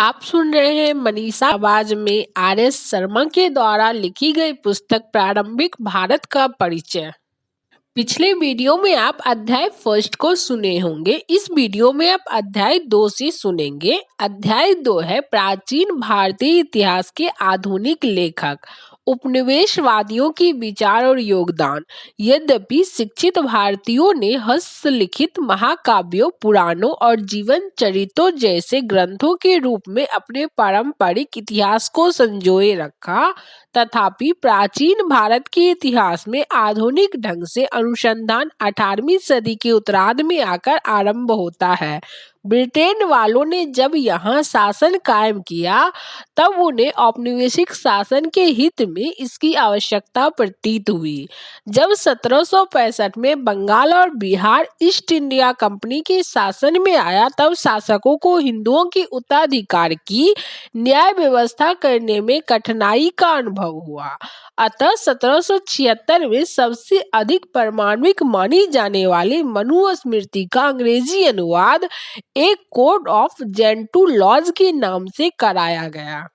आप सुन रहे हैं मनीषा आवाज में आर.एस. शर्मा के द्वारा लिखी गई पुस्तक प्रारंभिक भारत का परिचय। पिछले वीडियो में आप अध्याय फर्स्ट को सुने होंगे। इस वीडियो में आप अध्याय 2 से सुनेंगे। अध्याय 2 है प्राचीन भारतीय इतिहास के आधुनिक लेखक उपनिवेशवादियों की विचार और योगदान। यद्यपि शिक्षित भारतीयों ने हस्तलिखित महाकाव्यों, पुराणों और जीवन चरित्रों जैसे ग्रंथों के रूप में अपने पारंपरिक इतिहास को संजोए रखा, तथापि प्राचीन भारत के इतिहास में आधुनिक ढंग से अनुसंधान 18वीं सदी के उत्तरार्ध में आकर आरंभ होता है। ब्रिटेन वालों ने जब यहाँ शासन कायम किया तब उन्हें औपनिवेशिक शासन के हित में इसकी आवश्यकता प्रतीत हुई। जब 1765 में बंगाल और बिहार ईस्ट इंडिया कंपनी के शासन में आया तब शासकों को हिंदुओं के उत्तराधिकार की न्याय व्यवस्था करने में कठिनाई का अनुभव हुआ। अतः 1776 में सबसे अधिक प्रामाणिक मानी जाने वाली मनुस्मृति का अंग्रेजी अनुवाद एक कोड ऑफ जेंटू लॉज के नाम से कराया गया।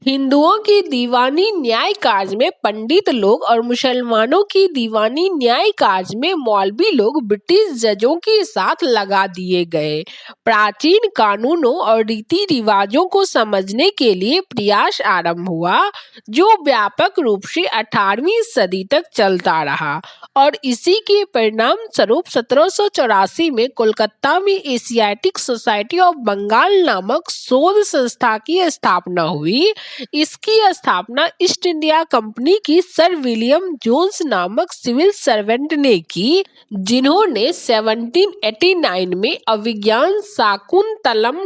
हिंदुओं की दीवानी न्याय कार्य में पंडित लोग और मुसलमानों की दीवानी न्याय कार्य में मौलवी लोग ब्रिटिश जजों के साथ लगा दिए गए। प्राचीन कानूनों और रीति रिवाजों को समझने के लिए प्रयास आरंभ हुआ, जो व्यापक रूप से 18वीं सदी तक चलता रहा और इसी के परिणाम स्वरूप 1784 में कोलकाता में एशियाटिक सोसाइटी ऑफ बंगाल नामक शोध संस्था की स्थापना हुई। इसकी स्थापना ईस्ट इंडिया कंपनी की सर विलियम जोन्स नामक सिविल सर्वेंट ने की, जिन्होंने 1789 में अभिज्ञान शाकुंतलम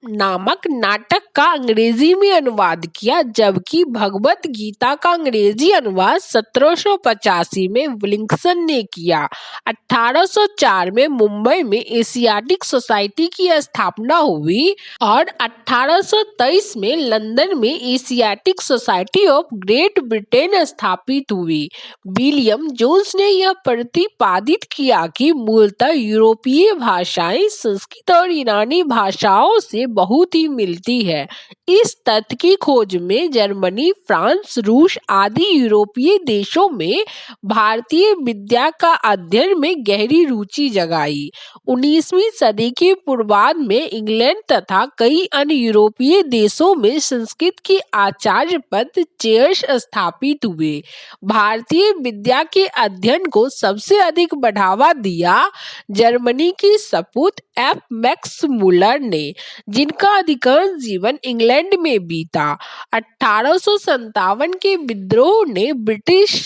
नामक नाटक का अंग्रेजी में अनुवाद किया, जबकि भगवत गीता का अंग्रेजी अनुवाद 1785 में विलिंग्सन ने किया। 1804 में मुंबई में एशियाटिक सोसाइटी की स्थापना हुई और 1823 में लंदन में Asiatic society of great Britain स्थापित हुई। विलियम जोन्स ने यह प्रतिपादित किया कि मूलतः यूरोपीय भाषाएं संस्कृत और यूनानी भाषाओं से बहुत ही मिलती है। इस तथ्य की खोज में जर्मनी, फ्रांस, रूस आदि यूरोपीय देशों में भारतीय विद्या का अध्ययन में गहरी रुचि जगाई। 19वीं सदी के पूर्वार्ध में इंग्लैंड तथा कई अन्य यूरोपीय देशों में संस्कृत के आचार्य पद चेयर्स स्थापित हुए। भारतीय विद्या के अध्ययन को सबसे अधिक बढ़ावा दिया जर्मनी की सपूत एफ मैक्स मुलर ने, जिनका अधिकांश जीवन इंग्लैंड में बीता। 1857 के विद्रोह ने ब्रिटिश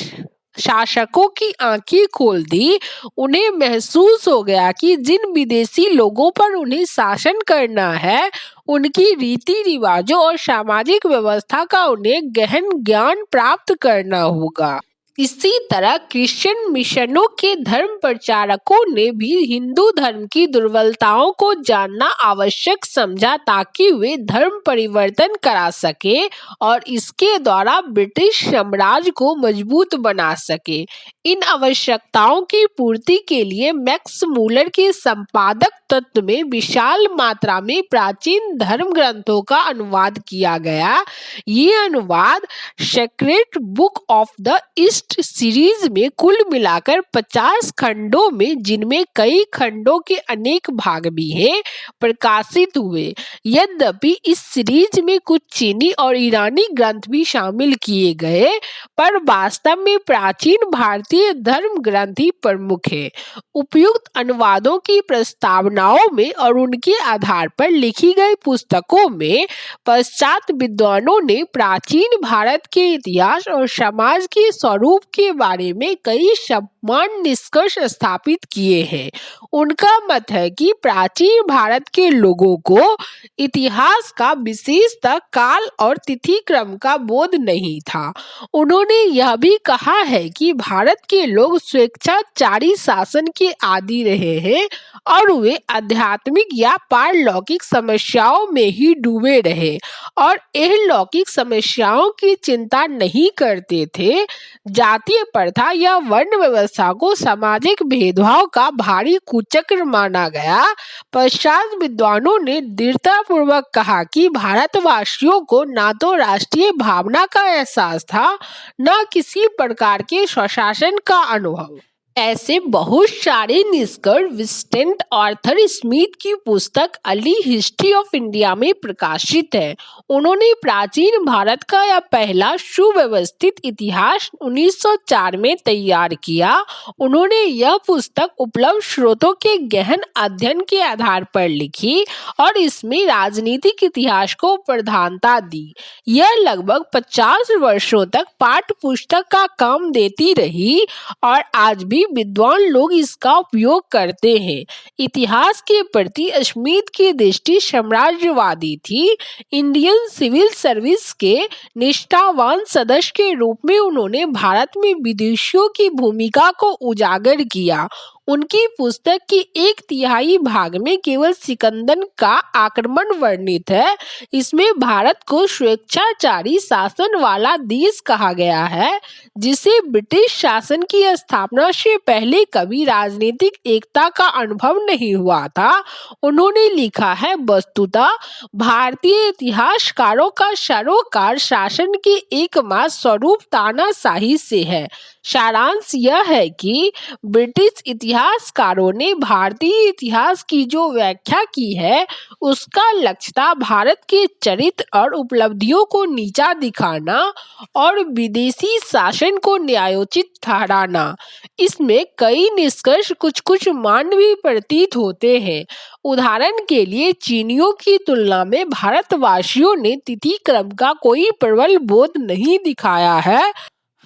शासकों की आंखें खोल दी। उन्हें महसूस हो गया कि जिन विदेशी लोगों पर उन्हें शासन करना है, उनकी रीति रिवाजों और सामाजिक व्यवस्था का उन्हें गहन ज्ञान प्राप्त करना होगा। इसी तरह क्रिश्चियन मिशनों के धर्म प्रचारकों ने भी हिंदू धर्म की दुर्बलताओं को जानना आवश्यक समझा ताकि वे धर्म परिवर्तन करा सके और इसके द्वारा ब्रिटिश साम्राज्य को मजबूत बना सके। इन आवश्यकताओं की पूर्ति के लिए मैक्स मुलर के संपादक तत्व में विशाल मात्रा में प्राचीन धर्म ग्रंथों का अनुवाद किया गया। ये अनुवाद sacred book of the east series में कुल मिलाकर 50 खंडों में, जिनमें कई खंडों के अनेक भाग भी हैं, प्रकाशित हुए। यद्यपि इस सीरीज में कुछ चीनी और ईरानी ग्रंथ भी शामिल किए गए, पर वास्तव में प्राचीन भारतीय धर्म ग्रंथ ही प्रमुख है। उपयुक्त अनुवादों की प्रस्तावनाओं में और उनके आधार पर लिखी गई पुस्तकों में पश्चात विद्वानों ने प्राचीन भारत के इतिहास और समाज के स्वरूप के बारे में कई समान निष्कर्ष स्थापित किए हैं। उनका मत है कि प्राचीन भारत के लोगों को इतिहास का विशेषतः काल और तिथि क्रम का बोध नहीं था। उन्होंने यह भी कहा है कि भारत के लोग स्वेच्छाचारी शासन के आदी रहे हैं और वे आध्यात्मिक या पारलौकिक समस्याओं में ही डूबे रहे और अलौकिक समस्याओं की चिंता नहीं करते थे। जातीय प्रथा या वर्ण व्यवस्था को सामाजिक भेदभाव का भारी कुचक्र माना गया। पश्चात विद्वानों ने दृढ़तापूर्वक कहा कि भारतवासियों को न तो राष्ट्रीय भावना का एहसास था, न किसी प्रकार के स्वशासन का अनुभव। ऐसे बहुत सारे निष्कर्ष विंस्टेंट आर्थर स्मिथ की पुस्तक अर्ली हिस्ट्री ऑफ इंडिया में प्रकाशित है। उन्होंने प्राचीन भारत का यह पहला सुव्यवस्थित इतिहास 1904 में तैयार किया। उन्होंने यह पुस्तक उपलब्ध स्रोतों के गहन अध्ययन के आधार पर लिखी और इसमें राजनीतिक इतिहास को प्रधानता दी। यह लगभग 50 वर्षों तक पाठ्य पुस्तक का काम देती रही और आज भी विद्वान लोग इसका उपयोग करते हैं। इतिहास के प्रति स्मिथ की दृष्टि साम्राज्यवादी थी। इंडियन सिविल सर्विस के निष्ठावान सदस्य के रूप में उन्होंने भारत में विदेशियों की भूमिका को उजागर किया। उनकी पुस्तक की 1/3 भाग में केवल सिकंदर का आक्रमण वर्णित है। इसमें भारत को स्वेच्छाचारी शासन वाला देश कहा गया है, जिसे ब्रिटिश शासन की स्थापना से पहले कभी राजनीतिक एकता का अनुभव नहीं हुआ था। उन्होंने लिखा है, वस्तुतः भारतीय इतिहासकारों का सरोकार शासन के एकमात्र स्वरूप तानाशाही से है। सारांश यह है कि ब्रिटिश इतिहासकारों ने भारतीय इतिहास की जो व्याख्या की है, उसका लक्ष्य था भारत के चरित्र और उपलब्धियों को नीचा दिखाना और विदेशी शासन को न्यायोचित ठहराना। इसमें कई निष्कर्ष कुछ मानवीय प्रतीत होते हैं। उदाहरण के लिए, चीनियों की तुलना में भारतवासियों ने तिथि क्रम का कोई प्रबल बोध नहीं दिखाया है।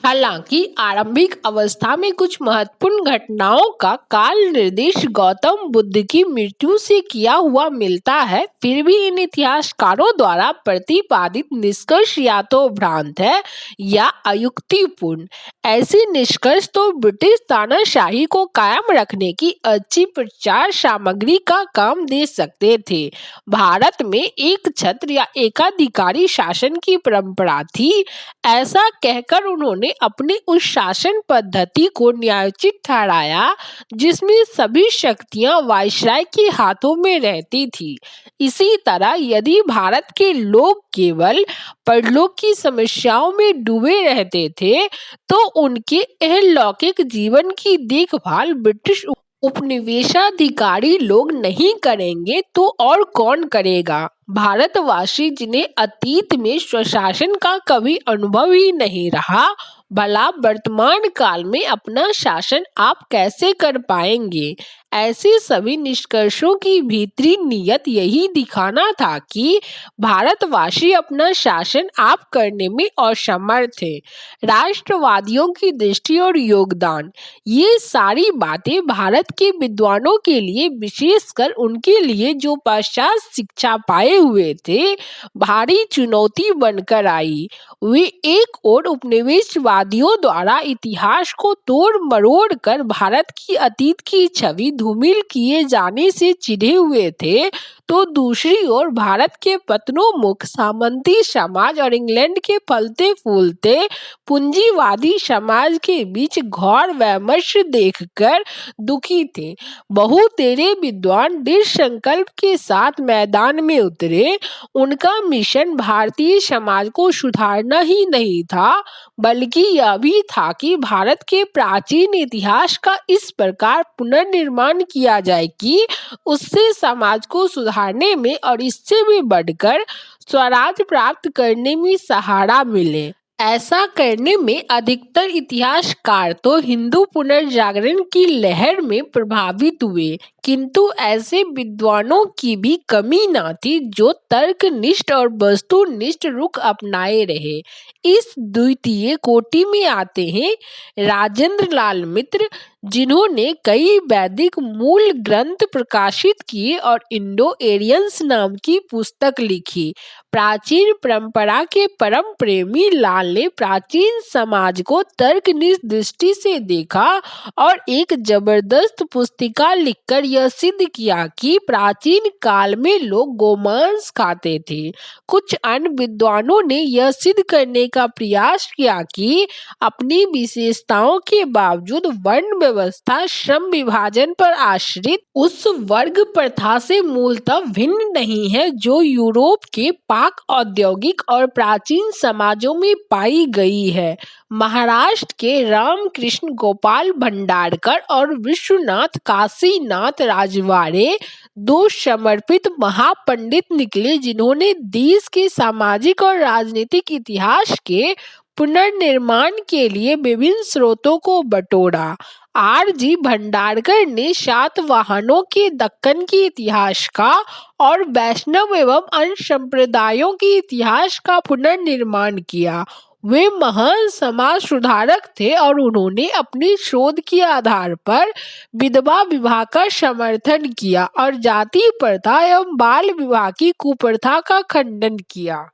हालांकि आरंभिक अवस्था में कुछ महत्वपूर्ण घटनाओं का काल निर्देश गौतम बुद्ध की मृत्यु से किया हुआ मिलता है, फिर भी इन इतिहासकारों द्वारा प्रतिपादित निष्कर्ष या तो भ्रांत है या अयुक्तिपूर्ण। ऐसे निष्कर्ष तो ब्रिटिश तानाशाही को कायम रखने की अच्छी प्रचार सामग्री का काम दे सकते थे। भारत में एक छत्र या एकाधिकारी शासन की परंपरा थी। ऐसा कहकर उन्होंने अपनी उस शासन पद्धति को न्यायोचित ठहराया जिसमें सभी शक्तियां वायसराय के हाथों में रहती थी। इसी तरह यदि भारत के लोग केवल परलोक की समस्याओं में डूबे रहते थे, तो उनके अलौकिक जीवन की देखभाल ब्रिटिश उपनिवेशाधिकारी लोग नहीं करेंगे तो और कौन करेगा। भारतवासी जिन्हें अतीत में स्वशासन का कभी अनुभव ही नहीं रहा, भला वर्तमान काल में अपना शासन आप कैसे कर पाएंगे। ऐसे सभी निष्कर्षों की भीतरी नीयत यही दिखाना था कि भारतवासी अपना शासन आप करने में असमर्थ थे। राष्ट्रवादियों की दृष्टि और योगदान, ये सारी बातें भारत के विद्वानों के लिए, विशेषकर उनके लिए जो पश्चात शिक्षा पाए हुए थे, भारी चुनौती बनकर आई। वे एक और उपनिवेशवादियों द्वारा इतिहास को तोड़ मरोड़ कर भारत की अतीत की छवि धूमिल किए जाने से चिढ़े हुए थे, तो दूसरी ओर भारत के पतनोन्मुख सामंती समाज और इंग्लैंड के फलते फूलते पूंजीवादी समाज के बीच घोर वैमनस्य देखकर दुखी थे। बहुतेरे विद्वान दृढ़ संकल्प के साथ मैदान में उतरे। उनका मिशन भारतीय समाज को सुधारना ही नहीं था, बल्कि यह भी था कि भारत के प्राचीन इतिहास का इस प्रकार पुनर्निर्माण किया जाए कि उससे समाज को सुधारने में और इससे भी बढ़कर स्वराज प्राप्त करने में सहारा मिले। ऐसा करने में अधिकतर इतिहासकार तो हिंदू पुनर्जागरण की लहर में प्रभावित हुए, किंतु ऐसे विद्वानों की भी कमी न थी जो तर्कनिष्ठ और वस्तुनिष्ठ रुख अपनाए रहे। इस द्वितीय कोटि में आते हैं राजेंद्र लाल मित्र, जिन्होंने कई वैदिक मूल ग्रंथ प्रकाशित किए और इंडो एरियंस नाम की पुस्तक लिखी। प्राचीन परंपरा के परम प्रेमी लाल ने प्राचीन समाज को तर्कनिष्ठ दृष्टि से देखा और एक जबरदस्त पुस्तिका लिखकर यह सिद्ध किया कि प्राचीन काल में लोग गोमांस खाते थे। कुछ अन्य विद्वानों ने यह सिद्ध करने का प्रयास किया कि अपनी विशेषताओं के बावजूद वर्ण व्यवस्था श्रम विभाजन पर आश्रित उस वर्ग प्रथा से मूलतः भिन्न नहीं है जो यूरोप के पाक औद्योगिक और प्राचीन समाजों में पाई गई है। महाराष्ट्र के रामकृष्ण गोपाल भंडारकर और विश्वनाथ काशीनाथ राजवाड़े दो समर्पित महापंडित निकले जिन्होंने देश के सामाजिक और राजनीतिक इतिहास के पुनर्निर्माण के लिए विभिन्न स्रोतों को बटोरा। R.G. भंडारकर ने सातवाहनों के दक्कन के इतिहास का और वैष्णव एवं अन्य संप्रदायों के इतिहास का पुनर्निर्माण किया। वे महान समाज सुधारक थे और उन्होंने अपनी शोध के आधार पर विधवा विवाह का समर्थन किया और जाति प्रथा एवं बाल विवाह की कुप्रथा का खंडन किया।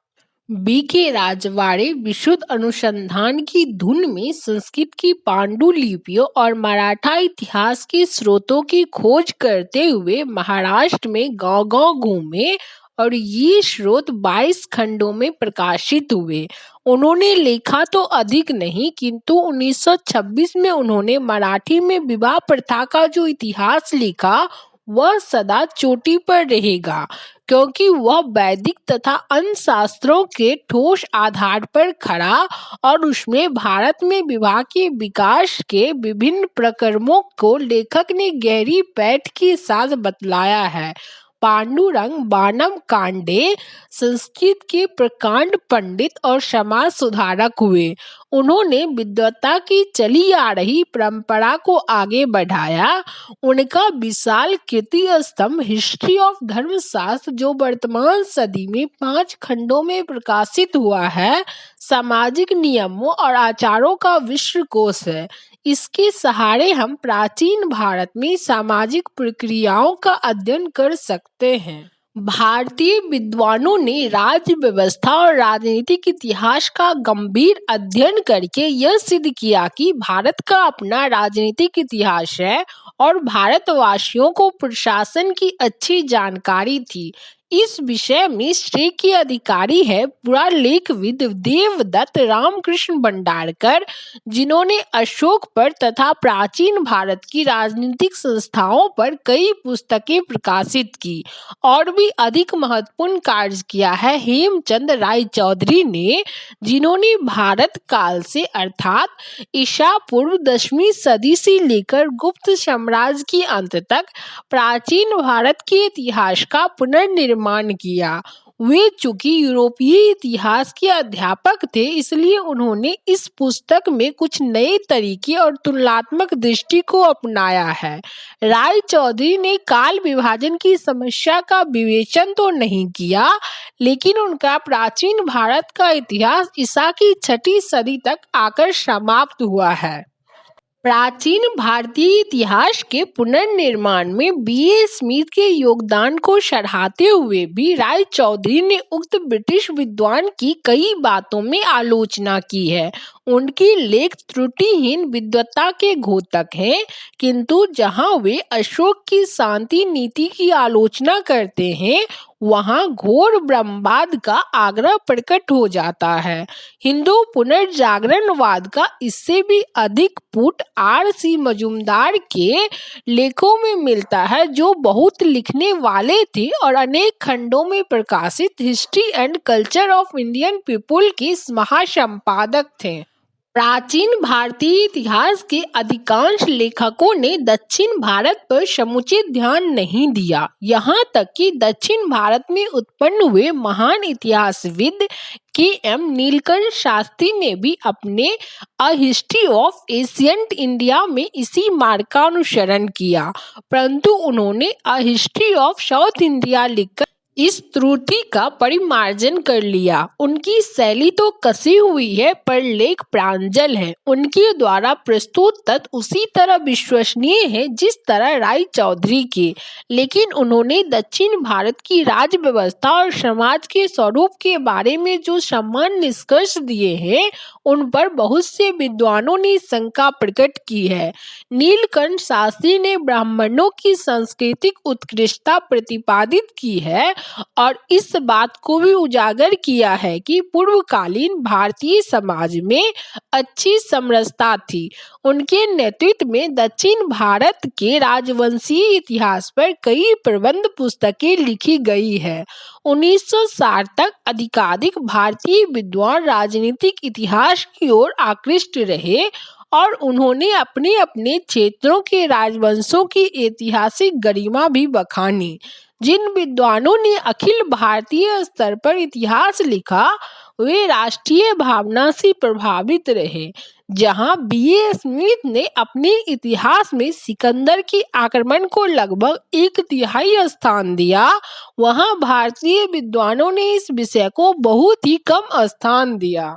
B.K. राजवाड़े विशुद्ध अनुसंधान की धुन में संस्कृत की पांडुलिपियों और मराठा इतिहास के स्रोतों की खोज करते हुए महाराष्ट्र में गांव-गांव घूमे और ये स्रोत 22 खंडों में प्रकाशित हुए। उन्होंने लिखा तो अधिक नहीं, किंतु 1926 में उन्होंने मराठी में विवाह प्रथा का जो इतिहास लिखा वह सदा चोटी पर रहेगा, क्योंकि वह वैदिक तथा अन्य शास्त्रों के ठोस आधार पर खड़ा और उसमें भारत में विवाह के विकास के विभिन्न प्रकरणों को लेखक ने गहरी पैठ के साथ बतलाया है। पांडुरंग बानम कांडे संस्कृत के प्रकांड पंडित और समाज सुधारक हुए। उन्होंने विद्वता की चली आ रही परंपरा को आगे बढ़ाया। उनका विशाल कीर्ति स्तंभ हिस्ट्री ऑफ धर्मशास्त्र, जो वर्तमान सदी में 5 खंडों में प्रकाशित हुआ है, सामाजिक नियमों और आचारों का विश्वकोश है। इसके सहारे हम प्राचीन भारत में सामाजिक प्रक्रियाओं का अध्ययन कर सकते हैं। भारतीय विद्वानों ने राज्य व्यवस्था और राजनीतिक इतिहास का गंभीर अध्ययन करके यह सिद्ध किया कि भारत का अपना राजनीतिक इतिहास है और भारतवासियों को प्रशासन की अच्छी जानकारी थी। इस विषय में श्रेय के अधिकारी है पुरालेखविद देवदत्त रामकृष्ण भंडारकर, जिन्होंने अशोक पर तथा प्राचीन भारत की राजनीतिक संस्थाओं पर कई पुस्तकें प्रकाशित की। और भी अधिक महत्वपूर्ण कार्य किया है हेमचंद राय चौधरी ने, जिन्होंने भारत काल से अर्थात ईसा पूर्व 10वीं सदी से लेकर गुप्त साम्राज्य के अंत तक प्राचीन भारत के इतिहास का पुनर्निर्माण किया। वे चूंकि यूरोपीय इतिहास के अध्यापक थे, इसलिए उन्होंने इस पुस्तक में कुछ नए तरीके और तुलनात्मक दृष्टि को अपनाया है। राय चौधरी ने काल विभाजन की समस्या का विवेचन तो नहीं किया, लेकिन उनका प्राचीन भारत का इतिहास ईसा की 6वीं सदी तक आकर समाप्त हुआ है। प्राचीन भारतीय इतिहास के पुनर्निर्माण में B.A. स्मिथ के योगदान को सराहते हुए भी राय चौधरी ने उक्त ब्रिटिश विद्वान की कई बातों में आलोचना की है। उनके लेख त्रुटिहीन विद्वता के घोतक हैं, किंतु जहां वे अशोक की शांति नीति की आलोचना करते हैं, वहां घोर ब्रह्मवाद का आग्रह प्रकट हो जाता है। हिंदू पुनर्जागरणवाद का इससे भी अधिक पुट R.C. मजूमदार के लेखों में मिलता है, जो बहुत लिखने वाले थे और अनेक खंडों में प्रकाशित history and culture of Indian people के महासंपादक थे। प्राचीन भारतीय इतिहास के अधिकांश लेखकों ने दक्षिण भारत पर समुचित ध्यान नहीं दिया। यहाँ तक कि दक्षिण भारत में उत्पन्न हुए महान इतिहासविद K.M. नीलकंठ शास्त्री ने भी अपने a history of ancient India में इसी मार्ग का अनुसरण किया, परंतु उन्होंने a history of south India लिखकर इस त्रुटि का परिमार्जन कर लिया। उनकी शैली तो कसी हुई है पर लेख प्रांजल है। उनके द्वारा प्रस्तुत तथ्य उसी तरह विश्वसनीय है जिस तरह राय चौधरी के, लेकिन उन्होंने दक्षिण भारत की राज्य व्यवस्था और समाज के स्वरूप के बारे में जो समान निष्कर्ष दिए हैं उन पर बहुत से विद्वानों ने शंका प्रकट की है। नीलकंठ शास्त्री ने ब्राह्मणों की सांस्कृतिक उत्कृष्टता प्रतिपादित की है और इस बात को भी उजागर किया है कि पूर्वकालीन भारतीय समाज में अच्छी समरसता थी। उनके नेतृत्व में दक्षिण भारत के राजवंशीय इतिहास पर कई प्रबंध पुस्तकें लिखी गई है। 1960 तक अधिकाधिक भारतीय विद्वान राजनीतिक इतिहास की ओर आकृष्ट रहे और उन्होंने अपने अपने क्षेत्रों के राजवंशों की ऐतिहासिक गरिमा भी बखानी। जिन विद्वानों ने अखिल भारतीय स्तर पर इतिहास लिखा वे राष्ट्रीय भावना से प्रभावित रहे। जहां बी.ए. स्मिथ ने अपने इतिहास में सिकंदर के आक्रमण को लगभग 1/3 स्थान दिया, वहां भारतीय विद्वानों ने इस विषय को बहुत ही कम स्थान दिया।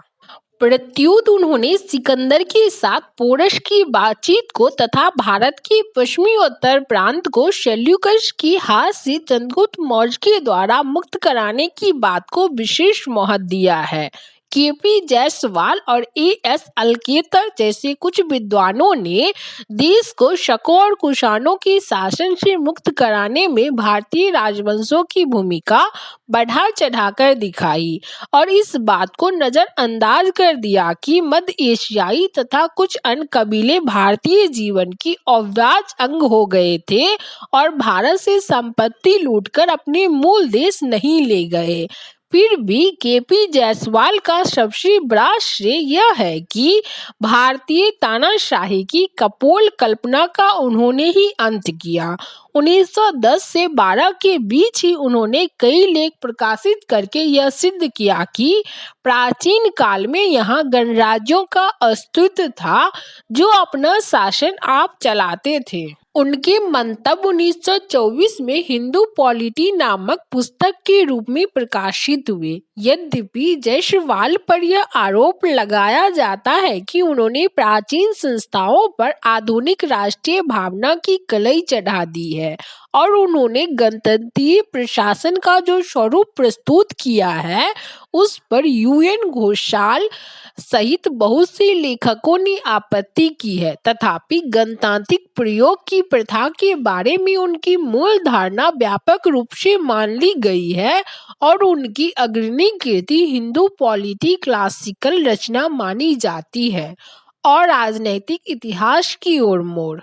प्रत्युत उन्होंने सिकंदर के साथ पोरस की बातचीत को तथा भारत के पश्चिमी उत्तर प्रांत को सेल्यूकस के हाथ से चंद्रगुप्त मौर्य के द्वारा मुक्त कराने की बात को विशेष महत्व दिया है। के.पी. जायसवाल और ए.एस. अल्केतर जैसे कुछ विद्वानों ने देश को शकों और कुषाणों के शासन से मुक्त कराने में भारतीय राजवंशों की भूमिका बढ़ा चढ़ाकर दिखाई और इस बात को नजरअंदाज कर दिया कि मध्य एशियाई तथा कुछ अन्य कबीले भारतीय जीवन की अविभाज्य अंग हो गए थे और भारत से संपत्ति लूटकर अपने मूल देश नहीं ले गए। फिर भी के.पी. जायसवाल का सबसे बड़ा श्रेय यह है कि भारतीय तानाशाही की कपोल कल्पना का उन्होंने ही अंत किया। 1910 से 12 के बीच ही उन्होंने कई लेख प्रकाशित करके यह सिद्ध किया कि प्राचीन काल में यहाँ गणराज्यों का अस्तित्व था जो अपना शासन आप चलाते थे। उनके मंतव्य 1924 में हिंदू पॉलिटी नामक पुस्तक के रूप में प्रकाशित हुए। यद्यपि जायसवाल पर यह आरोप लगाया जाता है कि उन्होंने प्राचीन संस्थाओं पर आधुनिक राष्ट्रीय भावना की कलई चढ़ा दी है और उन्होंने गणतंत्रीय प्रशासन का जो स्वरूप प्रस्तुत किया है उस पर यूएन घोषाल सहित बहुत से लेखकों ने आपत्ति की है। तथापि गणतांत्रिक प्रयोग की प्रथा के बारे में उनकी मूल धारणा व्यापक रूप से मान ली गई है और उनकी अग्रणी कृति हिंदू पॉलिटी क्लासिकल रचना मानी जाती है। और राजनैतिक इतिहास की ओर मोड़।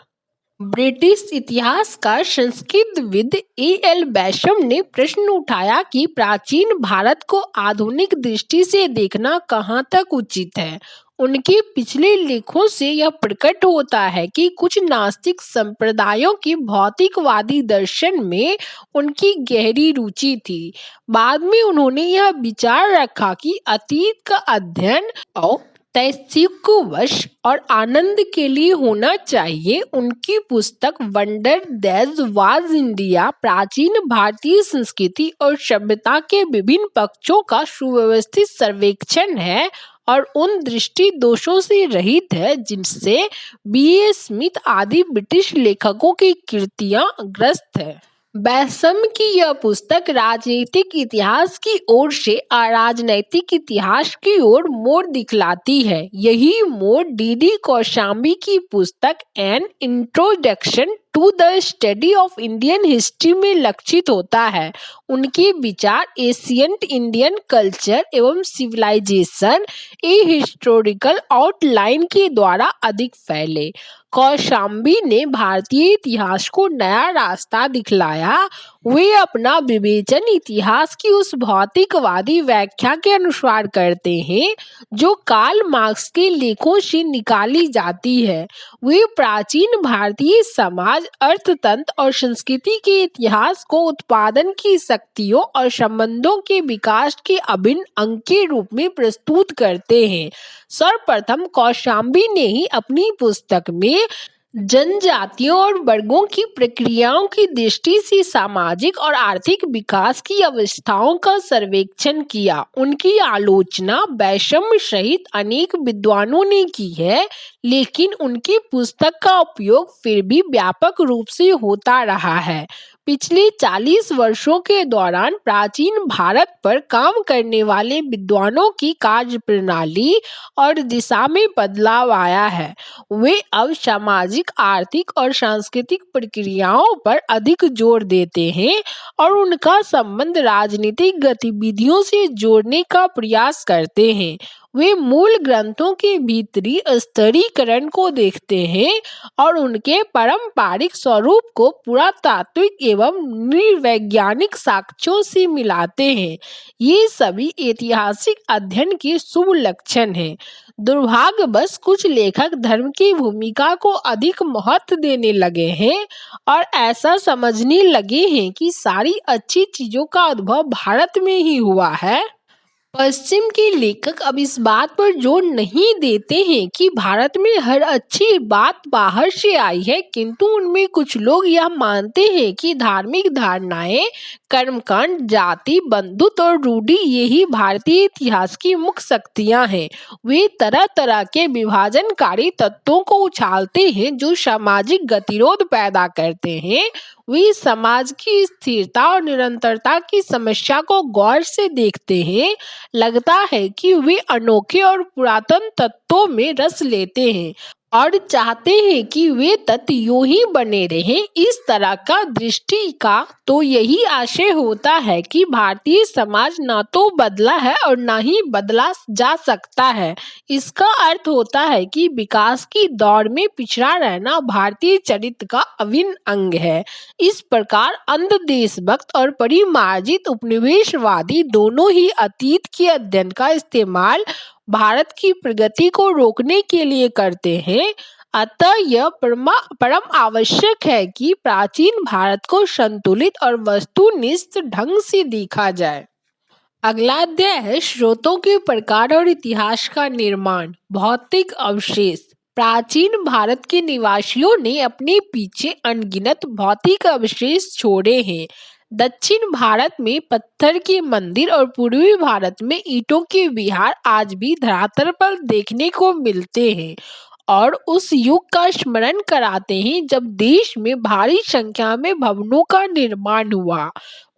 ब्रिटिश इतिहासकार संस्कृतविद ए.एल. बैशम ने प्रश्न उठाया कि प्राचीन भारत को आधुनिक दृष्टि से देखना कहाँ तक उचित है। उनके पिछले लेखों से यह प्रकट होता है कि कुछ नास्तिक संप्रदायों की भौतिकवादी दर्शन में उनकी गहरी रुचि थी। बाद में उन्होंने यह विचार रखा कि अतीत का अध्ययन और तैसिकवश और आनंद के लिए होना चाहिए। उनकी पुस्तक वंडर दैट वाज इंडिया प्राचीन भारतीय संस्कृति और सभ्यता के विभिन्न पक्षों का सुव्यवस्थित सर्वेक्षण है और उन दृष्टि दोषों से रहित है जिनसे बी.ए. स्मिथ आदि ब्रिटिश लेखकों की कृतियां ग्रस्त है। बैशम की यह पुस्तक राजनीतिक इतिहास की ओर से अराजनैतिक इतिहास की ओर मोड़ दिखलाती है। यही मोड़ डी.डी. कौशाम्बी की पुस्तक an introduction to the study of Indian history में लक्षित होता है। उनके विचार एशियंट इंडियन कल्चर एवं सिविलाइजेशन ए हिस्टोरिकल आउटलाइन के द्वारा अधिक फैले। कौशाम्बी ने भारतीय इतिहास को नया रास्ता दिखलाया। वे अपना विवेचन इतिहास की उस भौतिकवादी व्याख्या के अनुसार करते हैं जो कार्ल मार्क्स के लेखों से निकाली जाती है। वे प्राचीन भारतीय समाज, अर्थतंत्र और संस्कृति के इतिहास को उत्पादन की शक्तियों और संबंधों के विकास के अभिन्न अंग के रूप में प्रस्तुत करते हैं। सर्वप्रथम कौशाम्बी ने ही अपनी पुस्तक में जनजातियों और वर्गों की प्रक्रियाओं की दृष्टि से सामाजिक और आर्थिक विकास की अवस्थाओं का सर्वेक्षण किया। उनकी आलोचना वैषम्य सहित अनेक विद्वानों ने की है, लेकिन उनकी पुस्तक का उपयोग फिर भी व्यापक रूप से होता रहा है। पिछले 40 वर्षों के दौरान प्राचीन भारत पर काम करने वाले विद्वानों की कार्य प्रणाली और दिशा में बदलाव आया है। वे अब सामाजिक, आर्थिक और सांस्कृतिक प्रक्रियाओं पर अधिक जोर देते हैं और उनका संबंध राजनीतिक गतिविधियों से जोड़ने का प्रयास करते हैं। वे मूल ग्रंथों के भीतरी स्तरीकरण को देखते हैं और उनके पारंपरिक स्वरूप को पुरातात्विक एवं नृवैज्ञानिक साक्ष्यों से मिलाते हैं। ये सभी ऐतिहासिक अध्ययन के शुभ लक्षण हैं। दुर्भाग्यवश कुछ लेखक धर्म की भूमिका को अधिक महत्व देने लगे हैं और ऐसा समझने लगे हैं कि सारी अच्छी चीजों का उद्भव भारत में ही हुआ है। पश्चिम के लेखक अब इस बात पर जोर नहीं देते हैं कि भारत में हर अच्छी बात बाहर से आई है, किंतु उनमें कुछ लोग यह मानते हैं कि धार्मिक धारणाएं, कर्मकांड, जाति, बंधुत्व और रूढ़ि यही भारतीय इतिहास की मुख्य शक्तियां हैं। वे तरह तरह के विभाजनकारी तत्वों को उछालते हैं जो सामाजिक गतिरोध पैदा करते हैं। वे समाज की स्थिरता और निरंतरता की समस्या को गौर से देखते हैं। लगता है कि वे अनोखे और पुरातन तत्वों में रस लेते हैं और चाहते हैं कि वे तत्व यूं ही बने रहें। इस तरह का दृष्टि का तो यही आशय होता है कि भारतीय समाज न तो बदला है और न ही बदला जा सकता है। इसका अर्थ होता है कि विकास की दौड़ में पिछड़ा रहना भारतीय चरित्र का अभिन्न अंग है। इस प्रकार अंध देशभक्त और परिमार्जित उपनिवेशवादी दोनों ही अतीत के अध्ययन का इस्तेमाल भारत की प्रगति को रोकने के लिए करते हैं। अतः यह परम आवश्यक है कि प्राचीन भारत को संतुलित और वस्तुनिष्ठ ढंग से देखा जाए। अगला अध्याय है स्रोतों के प्रकार और इतिहास का निर्माण। भौतिक अवशेष। प्राचीन भारत के निवासियों ने अपने पीछे अनगिनत भौतिक अवशेष छोड़े हैं। दक्षिण भारत में पत्थर के मंदिर और पूर्वी भारत में ईंटों के विहार आज भी धरातल पर देखने को मिलते हैं और उस युग का स्मरण कराते हैं जब देश में भारी संख्या में भवनों का निर्माण हुआ।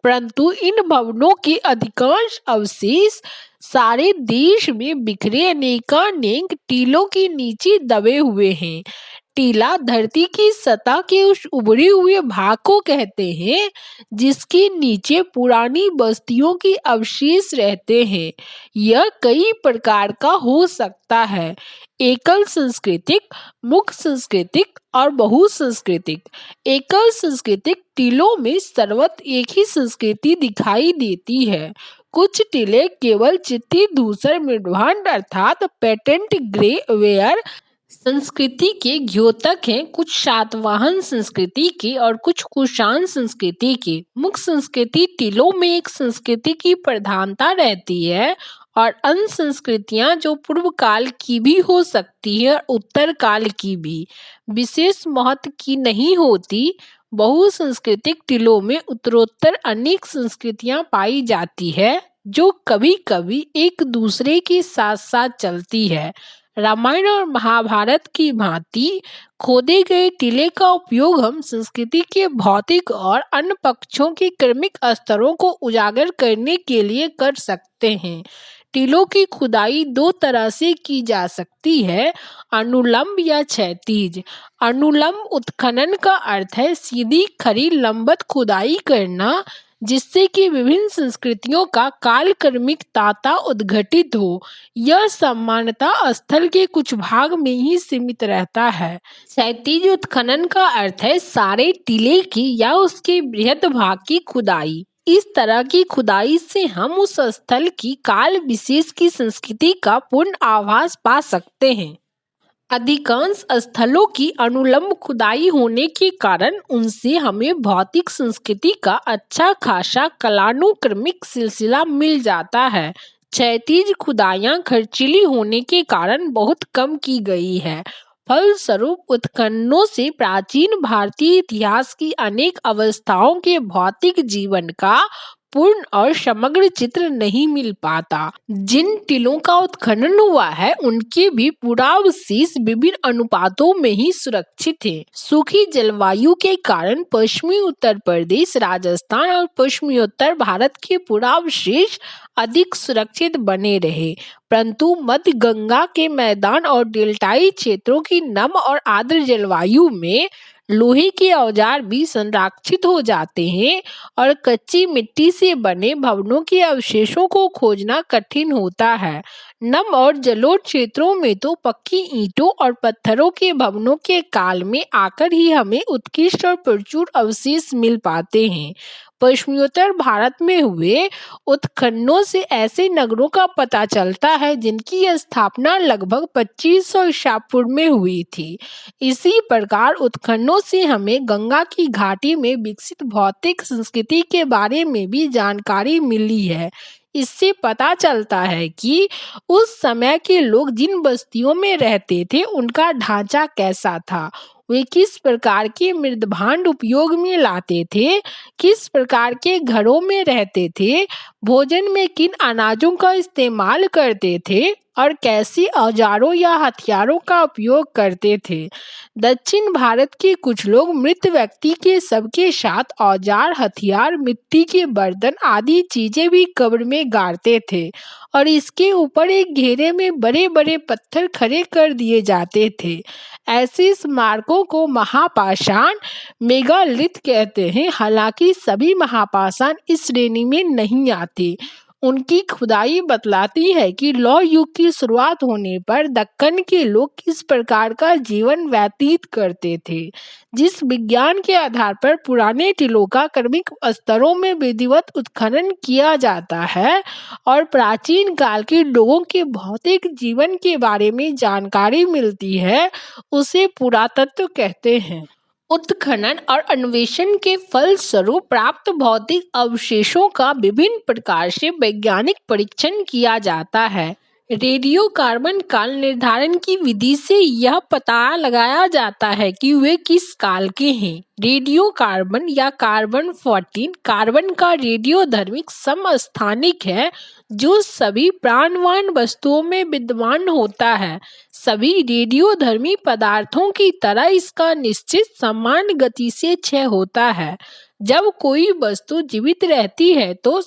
परंतु इन भवनों के अधिकांश अवशेष सारे देश में बिखरे अनेकानेक टीलों के नीचे दबे हुए हैं। टीला धरती की सतह के उस उभरे हुए भाग को कहते हैं जिसके नीचे पुरानी बस्तियों के अवशेष रहते हैं। यह कई प्रकार का हो सकता है, एकल सांस्कृतिक, मुख्य सांस्कृतिक और बहुसांस्कृतिक। एकल सांस्कृतिक टीलों में सर्वत्र एक ही संस्कृति दिखाई देती है। कुछ टीले केवल चित्ती धूसर मृदभांड अर्थात पेटेंट ग्रे वेयर संस्कृति के द्योतक हैं, कुछ सातवाहन संस्कृति के और कुछ कुषाण संस्कृति के। मुख्य संस्कृति टीलों में एक संस्कृति की प्रधानता रहती है और अन्य संस्कृतियां जो पूर्व काल की भी हो सकती है और उत्तर काल की भी विशेष महत्व की नहीं होती। बहुसांस्कृतिक टीलों में उत्तरोत्तर अनेक संस्कृतियां पाई जाती है जो कभी कभी एक दूसरे के साथ साथ चलती है। रामायण और महाभारत की भांति खोदे गए टीले का उपयोग हम संस्कृति के भौतिक और अन्य पक्षों के क्रमिक स्तरों को उजागर करने के लिए कर सकते हैं। टीलों की खुदाई दो तरह से की जा सकती है, अनुलंब या क्षैतिज। अनुलंब उत्खनन का अर्थ है सीधी खड़ी लंबवत खुदाई करना जिससे कि विभिन्न संस्कृतियों का कालक्रमिक ताता उद्घटित हो। यह सामान्यतः स्थल के कुछ भाग में ही सीमित रहता है। क्षैतिज उत्खनन का अर्थ है सारे टीले की या उसके बृहद भाग की खुदाई। इस तरह की खुदाई से हम उस स्थल की काल विशेष की संस्कृति का पूर्ण आभास पा सकते हैं। अधिकांश स्थलों की अनुलंब खुदाई होने के कारण उनसे हमें भौतिक संस्कृति का अच्छा खासा कालानुक्रमिक सिलसिला मिल जाता है। क्षैतिज खुदाइयां खर्चीली होने के कारण बहुत कम की गई है। फलस्वरूप उत्खननों से प्राचीन भारतीय इतिहास की अनेक अवस्थाओं के भौतिक जीवन का पूर्ण और समग्र चित्र नहीं मिल पाता। जिन टीलों का उत्खनन हुआ है उनके भी पुरावशेष विभिन्न अनुपातों में ही सुरक्षित है। सूखी जलवायु के कारण पश्चिमी उत्तर प्रदेश, राजस्थान और पश्चिमी उत्तर भारत के पुरावशेष अधिक सुरक्षित बने रहे, परंतु मध्य गंगा के मैदान और डेल्टाई क्षेत्रों की नम और आर्द्र जलवायु में लोहे के औजार भी संरक्षित हो जाते हैं और कच्ची मिट्टी से बने भवनों के अवशेषों को खोजना कठिन होता है। नम और जलोढ़ क्षेत्रों में तो पक्की ईंटों और पत्थरों के भवनों के काल में आकर ही हमें उत्कृष्ट और प्रचुर अवशेष मिल पाते हैं। पश्चिमोत्तर भारत में हुए उत्खननों से ऐसे नगरों का पता चलता है जिनकी स्थापना लगभग 2500 ईसा पूर्व में हुई थी। इसी प्रकार उत्खननों से हमें गंगा की घाटी में विकसित भौतिक संस्कृति के बारे में भी जानकारी मिली है। इससे पता चलता है कि उस समय के लोग जिन बस्तियों में रहते थे उनका ढांचा कैसा था, वे किस प्रकार के मृदभांड उपयोग में लाते थे, किस प्रकार के घरों में रहते थे, भोजन में किन अनाजों का इस्तेमाल करते थे और कैसे औजारों या हथियारों का उपयोग करते थे। दक्षिण भारत के कुछ लोग मृत व्यक्ति के शव के साथ औजार, हथियार, मिट्टी के बर्तन आदि चीजें भी कब्र में गाड़ते थे और इसके ऊपर एक घेरे में बड़े बड़े पत्थर खड़े कर दिए जाते थे। ऐसे स्मारकों को महापाषाण, मेगालिथ कहते हैं। हालांकि सभी महापाषाण इस श्रेणी में नहीं आते। उनकी खुदाई बतलाती है कि लौह युग की शुरुआत होने पर दक्कन के लोग किस प्रकार का जीवन व्यतीत करते थे। जिस विज्ञान के आधार पर पुराने टीलों का क्रमिक स्तरों में विधिवत उत्खनन किया जाता है और प्राचीन काल के लोगों के भौतिक जीवन के बारे में जानकारी मिलती है, उसे पुरातत्व कहते हैं। उत्खनन और अन्वेषण के फलस्वरूप प्राप्त भौतिक अवशेषों का विभिन्न प्रकार से वैज्ञानिक परीक्षण किया जाता है। रेडियो कार्बन काल निर्धारण की विधि से यह पता लगाया जाता है कि वे किस काल के हैं। रेडियो कार्बन या कार्बन 14 कार्बन का रेडियोधर्मिक समस्थानिक है जो सभी प्राणवान वस्तुओं में विद्यमान होता है। सभी रेडियोधर्मी पदार्थों की तरह इसका निश्चित समान गति से क्षय होता है। जब कोई वस्तु जीवित रहती है तो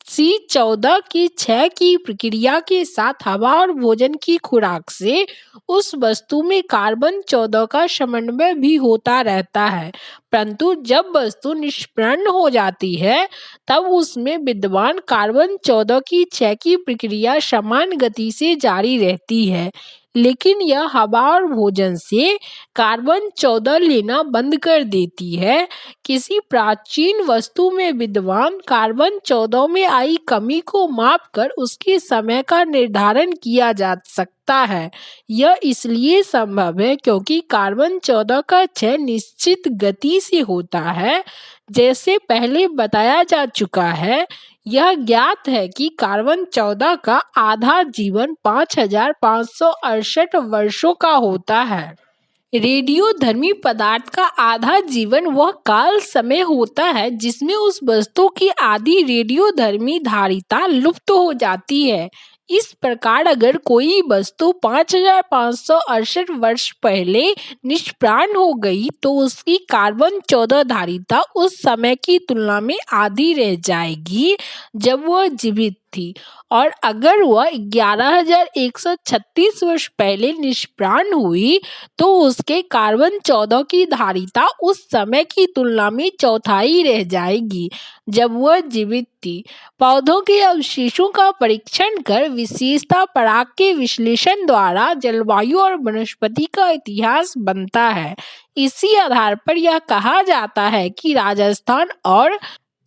C14 की क्षय की प्रक्रिया के साथ हवा और भोजन की खुराक से उस वस्तु में कार्बन 14 का समन्वय भी होता रहता है, परंतु जब वस्तु निष्पन्न हो जाती है तब उसमें विद्यमान कार्बन 14 की क्षय की प्रक्रिया समान गति से जारी रहती है, लेकिन यह हवा और भोजन से कार्बन 14 लेना बंद कर देती है। किसी प्राचीन वस्तु में विद्यमान कार्बन 14 में आई कमी को मापकर उसके समय का निर्धारण किया जा सकता है। यह इसलिए संभव है क्योंकि कार्बन 14 का क्षय निश्चित गति से होता है। जैसे पहले बताया जा चुका है, यह ज्ञात है कि कार्बन 14 का आधा जीवन 5568 वर्षों का होता है। रेडियोधर्मी पदार्थ का आधा जीवन वह काल समय होता है जिसमें उस वस्तु की आधी रेडियोधर्मी धारिता लुप्त हो जाती है। इस प्रकार अगर कोई वस्तु 5568 वर्ष पहले निष्प्राण हो गई तो उसकी कार्बन 14 धारिता उस समय की तुलना में आधी रह जाएगी जब वह जीवित थी, और अगर वह 11,136 वर्ष पहले निष्प्राण हुई तो उसके कार्बन 14 की धारिता उस समय की तुलना में चौथाई रह जाएगी जब वह जीवित थी। पौधों के अवशेषों का परीक्षण कर विशेषता पराग के विश्लेषण द्वारा जलवायु और वनस्पति का इतिहास बनता है। इसी आधार पर यह कहा जाता है कि राजस्थान और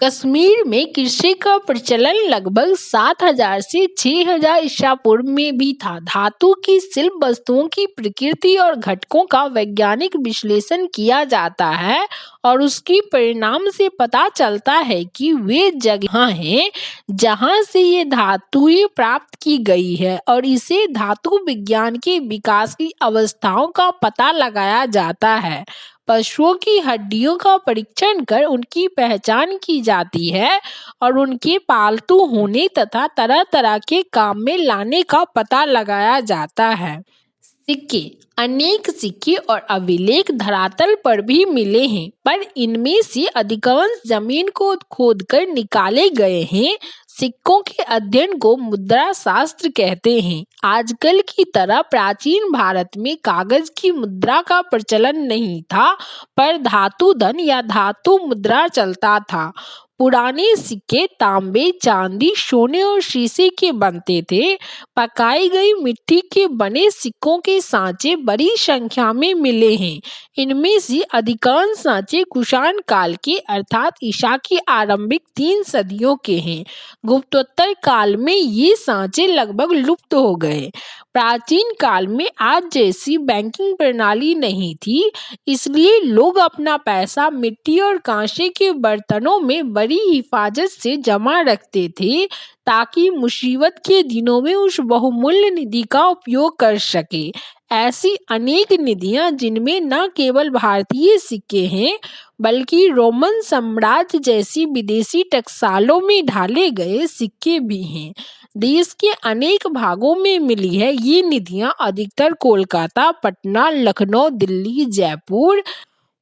कश्मीर में कृषि का प्रचलन लगभग 7000 से 6000 ईसा पूर्व में भी था। धातु की शिल्प वस्तुओं की प्रकृति और घटकों का वैज्ञानिक विश्लेषण किया जाता है और उसकी परिणाम से पता चलता है कि वे जगह हैं जहां से ये धातुएं प्राप्त की गई है और इसे धातु विज्ञान के विकास की अवस्थाओं का पता लगाया जाता है। पशुओं की हड्डियों का परीक्षण कर उनकी पहचान की जाती है और उनके पालतू होने तथा तरह तरह के काम में लाने का पता लगाया जाता है। सिक्के, अनेक सिक्के और अभिलेख धरातल पर भी मिले हैं, पर इनमें से अधिकांश जमीन को खोदकर निकाले गए हैं। सिक्कों के अध्ययन को मुद्रा शास्त्र कहते हैं। आजकल की तरह प्राचीन भारत में कागज की मुद्रा का प्रचलन नहीं था, पर धातु धन या धातु मुद्रा चलता था। पुराने सिक्के तांबे, चांदी, सोने और शीशे के बनते थे। पकाई गई मिट्टी के बने सिक्कों के सांचे बड़ी संख्या में मिले हैं। इनमें से अधिकांश सांचे कुषाण काल के अर्थात ईसा की आरंभिक 3 सदियों के हैं। गुप्तोत्तर काल में ये सांचे लगभग लुप्त हो गए। प्राचीन काल में आज जैसी बैंकिंग प्रणाली नहीं थी, इसलिए लोग अपना पैसा मिट्टी और कांसे के बर्तनों में बड़ी हिफाजत से जमा रखते थे ताकि मुसीबत के दिनों में उस बहुमूल्य निधि का उपयोग कर सके। ऐसी अनेक निधियां जिनमें न केवल भारतीय सिक्के हैं बल्कि रोमन साम्राज्य जैसी विदेशी टकसालों में ढाले गए सिक्के भी हैं। देश के अनेक भागों में मिली है ये निधियां अधिकतर कोलकाता, पटना, लखनऊ, दिल्ली, जयपुर,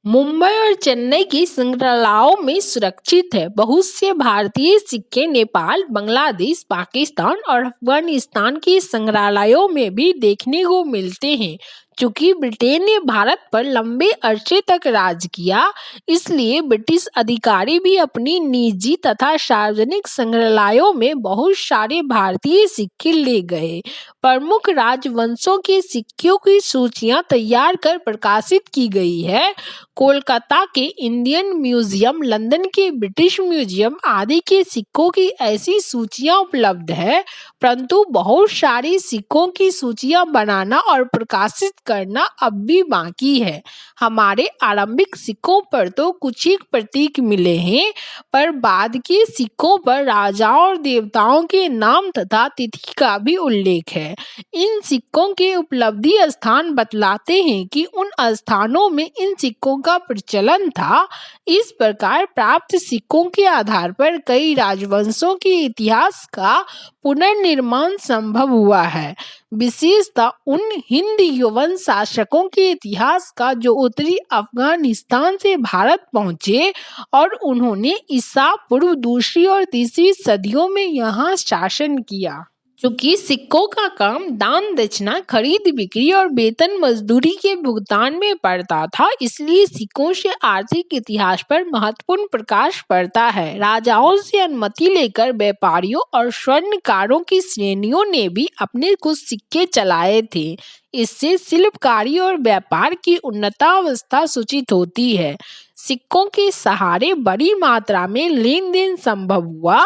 मुंबई और चेन्नई की संग्रहालयों में सुरक्षित है। बहुत से भारतीय सिक्के नेपाल, बांग्लादेश, पाकिस्तान और अफगानिस्तान के संग्रहालयों में भी देखने को मिलते हैं। चूंकि ब्रिटेन ने भारत पर लंबे अरसे तक राज किया, इसलिए ब्रिटिश अधिकारी भी अपनी निजी तथा सार्वजनिक संग्रहालयों में बहुत सारे भारतीय सिक्के ले गए। प्रमुख राजवंशों के सिक्कों की सूचियां तैयार कर प्रकाशित की गई है। कोलकाता के इंडियन म्यूजियम, लंदन के ब्रिटिश म्यूजियम आदि के सिक्कों की ऐसी सूचियां उपलब्ध है, परंतु बहुत सारी सिक्कों की सूचियां बनाना और प्रकाशित करना अब भी बाकी है। हमारे आरंभिक सिक्कों पर तो कुछ ही प्रतीक मिले हैं, पर बाद के सिक्कों पर राजाओं और देवताओं के नाम तथा तिथि का भी उल्लेख है। इन सिक्कों के उपलब्धि स्थान बतलाते हैं कि उन स्थानों में इन सिक्कों का प्रचलन था। इस प्रकार प्राप्त सिक्कों के आधार पर कई राजवंशों के इतिहास का पुनर्निर्माण संभव हुआ है। विशेषतः उन हिंद यौवन शासकों के इतिहास का जो उत्तरी अफगानिस्तान से भारत पहुंचे और उन्होंने ईसा पूर्व 2री और 3री सदियों में यहाँ शासन किया। चूंकि सिक्कों का काम दान दक्षिणा, खरीद बिक्री और वेतन मजदूरी के भुगतान में पड़ता था, इसलिए सिक्कों से आर्थिक इतिहास पर महत्वपूर्ण प्रकाश पड़ता है। राजाओं से अनुमति लेकर व्यापारियों और स्वर्णकारों की श्रेणियों ने भी अपने कुछ सिक्के चलाए थे। इससे शिल्पकारी और व्यापार की उन्नतावस्था सूचित होती है। सिक्कों के सहारे बड़ी मात्रा में लेन देन संभव हुआ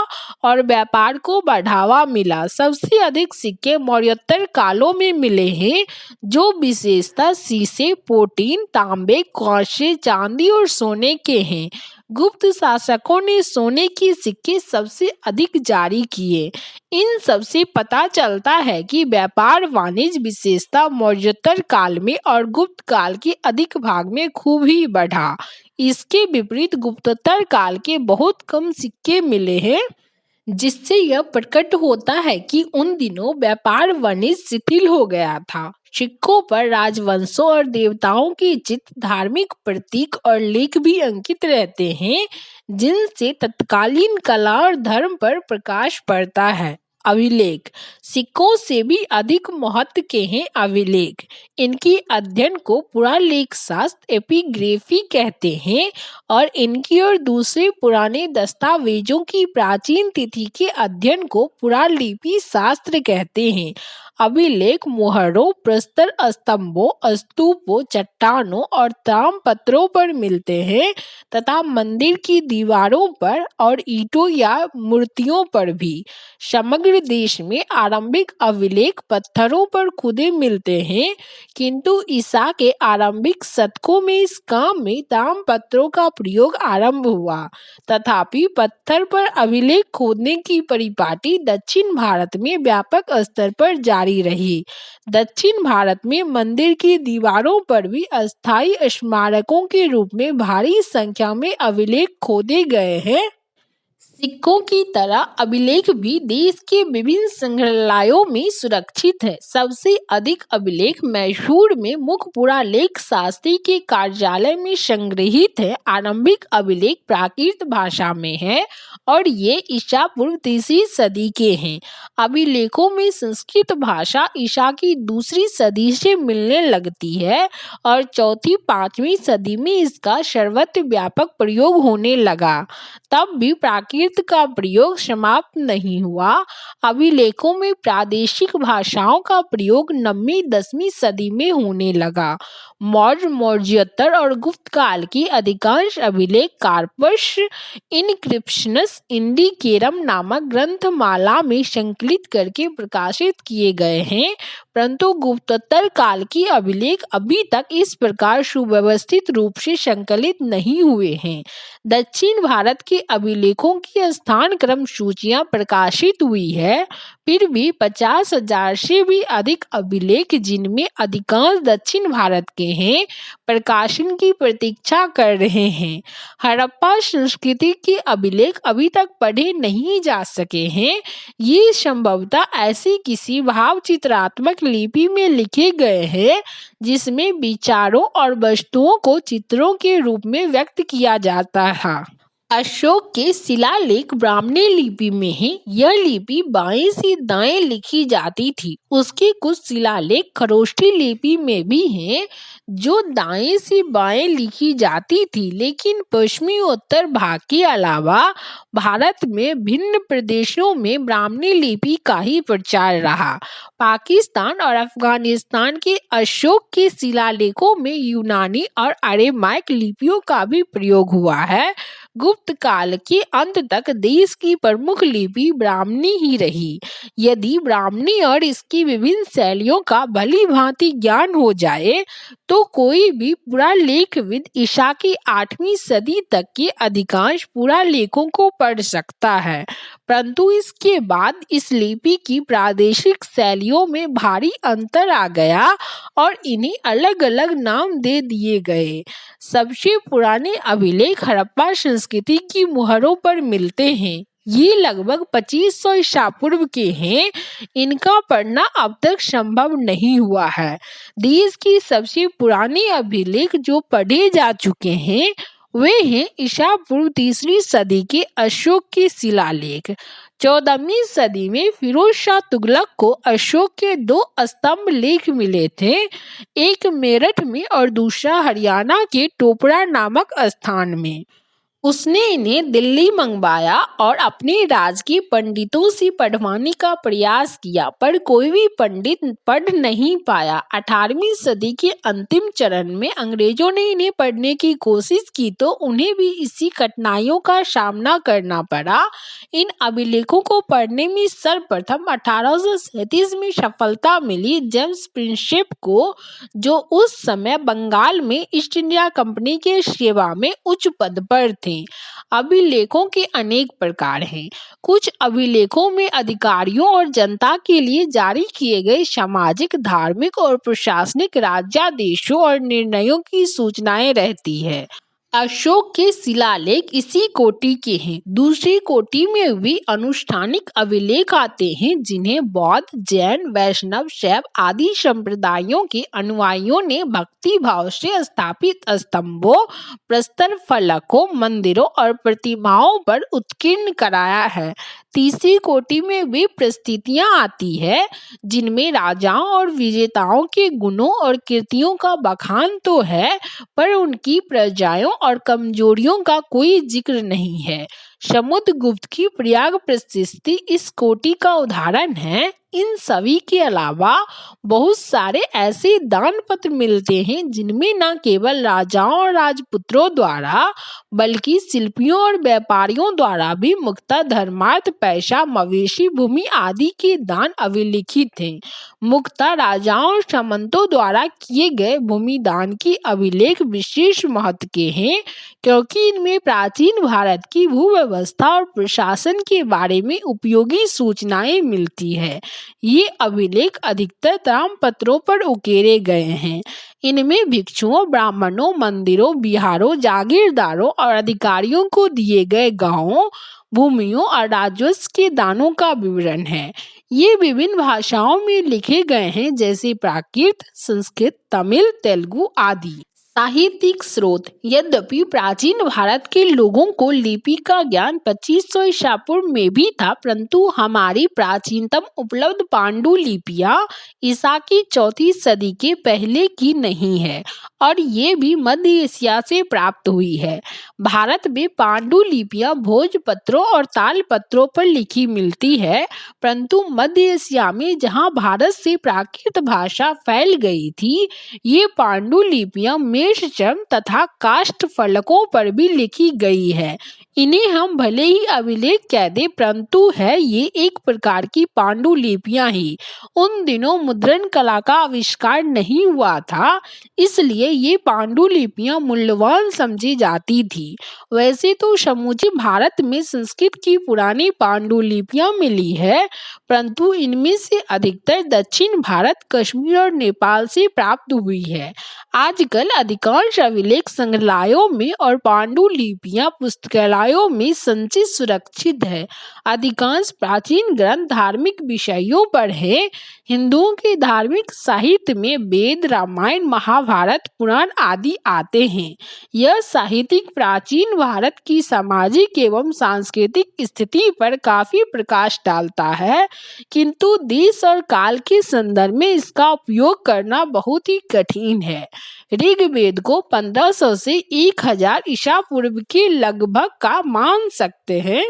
और व्यापार को बढ़ावा मिला। सबसे अधिक सिक्के मौर्योत्तर कालों में मिले हैं, जो विशेषतः शीशे, प्लेटिन, तांबे, कांसे, चांदी और सोने के हैं। गुप्त शासकों ने सोने के सिक्के सबसे अधिक जारी किए। इन सबसे पता चलता है कि व्यापार वाणिज्य विशेषतः मौर्योत्तर काल में और गुप्त काल के अधिक भाग में खूब ही बढ़ा। इसके विपरीत गुप्तोत्तर काल के बहुत कम सिक्के मिले हैं, जिससे यह प्रकट होता है कि उन दिनों व्यापार वाणिज्य शिथिल हो गया था। सिक्कों पर राजवंशों और देवताओं के चित्र, धार्मिक प्रतीक और लेख भी अंकित रहते हैं, जिनसे तत्कालीन कला और धर्म पर प्रकाश पड़ता है। अभिलेख सिक्कों से भी अधिक महत्व के हैं अभिलेख। इनके अध्ययन को पुरालेख शास्त्र एपिग्राफी कहते हैं और इनकी और दूसरे पुराने दस्तावेजों की प्राचीन तिथि के अध्ययन को पुरालिपि शास्त्र कहते हैं। अभिलेख मोहरों, प्रस्तर स्तंभों, स्तूपों, चट्टानों और ताम्रपत्रों पर मिलते हैं तथा मंदिर की दीवारों पर और ईंटों या मूर्तियों पर भी। समग्र देश में आरंभिक अभिलेख पत्थरों पर खुदे मिलते हैं, किंतु ईसा के आरंभिक शतकों में इस काम में ताम्रपत्रों का प्रयोग आरंभ हुआ। तथापि पत्थर पर अभिलेख खोदने की परिपाटी दक्षिण भारत में व्यापक स्तर पर जारी रही। दक्षिण भारत में मंदिर की दीवारों पर भी अस्थायी स्मारकों के रूप में भारी संख्या में अभिलेख खोदे गए हैं। सिक्कों की तरह अभिलेख भी देश के विभिन्न संग्रहालयों में सुरक्षित है। सबसे अधिक अभिलेख मैसूर में मुख्य पुरालेख शास्त्री के कार्यालय में संग्रहित है। आरंभिक अभिलेख प्राकृत भाषा में है और ये ईसा पूर्व 3री सदी के हैं। अभिलेखों में संस्कृत भाषा ईसा की 2री सदी से मिलने लगती है और 4वीं-5वीं सदी में इसका सर्वत्र व्यापक प्रयोग होने लगा। तब भी प्राकृत का प्रयोग समाप्त नहीं हुआ। अभिलेखों में प्रादेशिक भाषाओं का प्रयोग 9वीं-10वीं सदी में होने लगा। मौर्य, मौर्योत्तर और गुप्त काल की अधिकांश अभिलेख कार्पस इनक्रिप्शंस इंडिकेरम नामक ग्रंथमाला में संकलित करके प्रकाशित किए गए हैं, परंतु गुप्तोत्तर काल की अभिलेख अभी तक इस प्रकार सुव्यवस्थित रूप से संकलित नहीं हुए हैं। दक्षिण भारत के अभिलेखों की स्थान क्रम सूचियां प्रकाशित हुई है, फिर भी 50,000 से भी अधिक अभिलेख, जिनमें अधिकांश दक्षिण भारत के हैं, प्रकाशन की प्रतीक्षा कर रहे हैं। हड़प्पा संस्कृति के अभिलेख अभी तक पढ़े नहीं जा सके हैं। ये संभवतः ऐसी किसी भावचित्रात्मक लिपि में लिखे गए हैं जिसमें विचारों और वस्तुओं को चित्रों के रूप में व्यक्त किया जाता है। अशोक के शिलालेख ब्राह्मणी लिपि में है। यह लिपि बाएं से दाएं लिखी जाती थी। उसके कुछ शिलालेख खरोष्ठी लिपि में भी हैं जो दाएं से बाएं लिखी जाती थी, लेकिन पश्चिमी उत्तर भाग के अलावा भारत में भिन्न प्रदेशों में ब्राह्मणी लिपि का ही प्रचार रहा। पाकिस्तान और अफगानिस्तान के अशोक के शिलालेखों में यूनानी और अरेमाइक लिपियों का भी प्रयोग हुआ है। गुप्त काल के अंत तक देश की प्रमुख लिपि ब्राह्मणी ही रही। यदि ब्राह्मणी और इसकी विभिन्न शैलियों का भली भांति ज्ञान हो जाए तो कोई भी पुरालेखविद ईसा की 8वीं सदी तक के अधिकांश पुरालेखों को पढ़ सकता है, परंतु इसके बाद इस लिपि की प्रादेशिक शैलियों में भारी अंतर आ गया और इन्हें अलग अलग नाम दे दिए गए। सबसे पुराने अभिलेख हड़प्पा संस्कृति की मुहरों पर मिलते हैं। ये लगभग 2500 ईसा पूर्व के हैं। इनका पढ़ना अब तक संभव नहीं हुआ है। देश की सबसे पुराने अभिलेख जो पढ़े जा चुके हैं वे हैं ईसा पूर्व 3री सदी के अशोक के शिलालेख। 14वीं सदी में फिरोज शाह तुगलक को अशोक के 2 स्तंभ लेख मिले थे, एक मेरठ में और दूसरा हरियाणा के टोपरा नामक स्थान में। उसने इन्हें दिल्ली मंगवाया और अपने राज के पंडितों से पढ़वाने का प्रयास किया, पर कोई भी पंडित पढ़ नहीं पाया। 18वीं सदी के अंतिम चरण में अंग्रेजों ने इन्हें पढ़ने की कोशिश की तो उन्हें भी इसी कठिनाइयों का सामना करना पड़ा। इन अभिलेखों को पढ़ने में सर्वप्रथम 1837 में सफलता मिली जेम्स प्रिंसेप को, जो उस समय बंगाल में ईस्ट इंडिया कंपनी के सेवा में उच्च पद पर थे। अभिलेखों के अनेक प्रकार हैं। कुछ अभिलेखों में अधिकारियों और जनता के लिए जारी किए गए सामाजिक, धार्मिक और प्रशासनिक राज्यादेशों और निर्णयों की सूचनाएं रहती है। अशोक के शिलालेख इसी कोटि के हैं। दूसरी कोटि में भी अनुष्ठानिक अभिलेख आते हैं जिन्हें बौद्ध, जैन, वैष्णव, शैव आदि संप्रदायों के अनुयायियों ने भक्ति भाव से स्थापित स्तंभों, प्रस्तर फलकों, मंदिरों और प्रतिमाओं पर उत्कीर्ण कराया है। तीसरी कोटि में वे प्रस्तुतियां आती है जिनमें राजाओं और विजेताओं के गुणों और कृतियों का बखान तो है, पर उनकी प्रजाओं और कमजोरियों का कोई जिक्र नहीं है। समुद्रगुप्त की प्रयाग प्रशस्ति इस कोटि का उदाहरण है। इन सभी के अलावा बहुत सारे ऐसे दान पत्र मिलते हैं जिनमें न केवल राजाओं और राजपुत्रों द्वारा बल्कि शिल्पियों और व्यापारियों द्वारा भी मुक्तः धर्मार्थ पैसा मवेशी भूमि आदि के दान अभिलिखित हैं। मुक्तः राजाओं और सामंतों द्वारा किए गए भूमि दान की अभिलेख विशेष महत्व के हैं क्योंकि इनमें प्राचीन भारत की भूव्यवस्था और प्रशासन के बारे में उपयोगी सूचनाएं मिलती है। ये अभिलेख अधिकतर ताम्रपत्रों पर उकेरे गए हैं। इनमें भिक्षुओं, ब्राह्मणों, मंदिरों, बिहारों, जागीरदारों और अधिकारियों को दिए गए गांवों, भूमियों और राजस्व के दानों का विवरण है। ये विभिन्न भाषाओं में लिखे गए हैं जैसे प्राकृत, संस्कृत, तमिल, तेलुगु आदि। साहित्यिक स्रोत। यद्यपि प्राचीन भारत के लोगों को लिपि का ज्ञान 2500 ईसा पूर्व में भी था, परंतु हमारी प्राचीनतम उपलब्ध पांडुलिपियां ईसा की 4वीं सदी के पहले की नहीं है और ये भी मध्य एशिया से प्राप्त हुई है। भारत में पांडुलिपियां भोजपत्रों और तालपत्रों पर लिखी मिलती है, परंतु मध्य एशिया में जहां भारत से प्राकृत भाषा फैल गई थी, ये पांडुलिपियां मेषचर्म तथा काष्ठ फलकों पर भी लिखी गई है। इन्हें हम भले ही अभिलेख कह दें, परंतु है ये एक प्रकार की पांडुलिपियां ही। उन दिनों मुद्रण कला का आविष्कार नहीं हुआ था, इसलिए ये पांडुलिपियां मूल्यवान समझी जाती थी। वैसे तो समूचे भारत में संस्कृत की पुरानी पांडुलिपियां मिली है, परंतु इनमें से अधिकतर दक्षिण भारत, कश्मीर और नेपाल से प्राप्त हुई है। आजकल अधिकांश अभिलेख संग्रहालयों में और पांडुलिपियां पुस्तकालयों में संचित सुरक्षित है। अधिकांश प्राचीन ग्रंथ धार्मिक विषयों पर है। हिंदुओं के धार्मिक साहित्य में वेद, रामायण, महाभारत, पुराण आदि आते हैं। यह साहित्यिक प्राचीन भारत की सामाजिक एवं सांस्कृतिक स्थिति पर काफी प्रकाश डालता है, किंतु देश और काल के संदर्भ में इसका उपयोग करना बहुत ही कठिन है। ऋग्वेद को 1500 से 1000 ईसा पूर्व के लगभग का मान सकते हैं,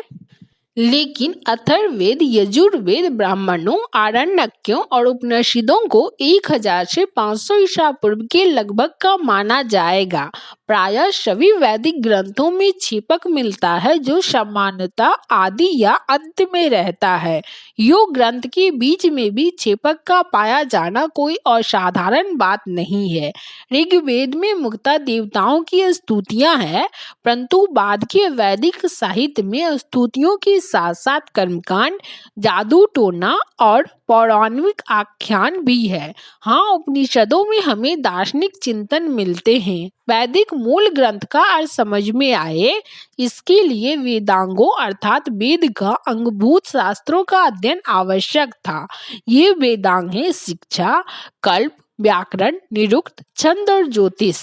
लेकिन अथर्ववेद, यजुर्वेद, ब्राह्मणों, आरण्यकों और उपनिषदों को 1000 से 500 ईसा पूर्व के लगभग का माना जाएगा। प्रायः सभी वैदिक ग्रंथों में छेपक मिलता है जो सामान्यतः आदि या अंत में रहता है। योग ग्रंथ के बीच में भी छेपक का पाया जाना कोई असाधारण बात नहीं है। ऋग्वेद में मुख्यतः देवताओं की स्तुतियां हैं, परंतु बाद के वैदिक साहित्य में स्तुतियों के साथ साथ कर्मकांड, जादू टोना और पौराणिक आख्यान भी है। हाँ, उपनिषदों में हमें दार्शनिक चिंतन मिलते हैं। वैदिक मूल ग्रंथ का अर्थ समझ में आए, इसके लिए वेदांगों अर्थात वेद का अंगभूत शास्त्रों का अध्ययन आवश्यक था। ये वेदांग हैं शिक्षा, कल्प, व्याकरण, निरुक्त, छंद और ज्योतिष।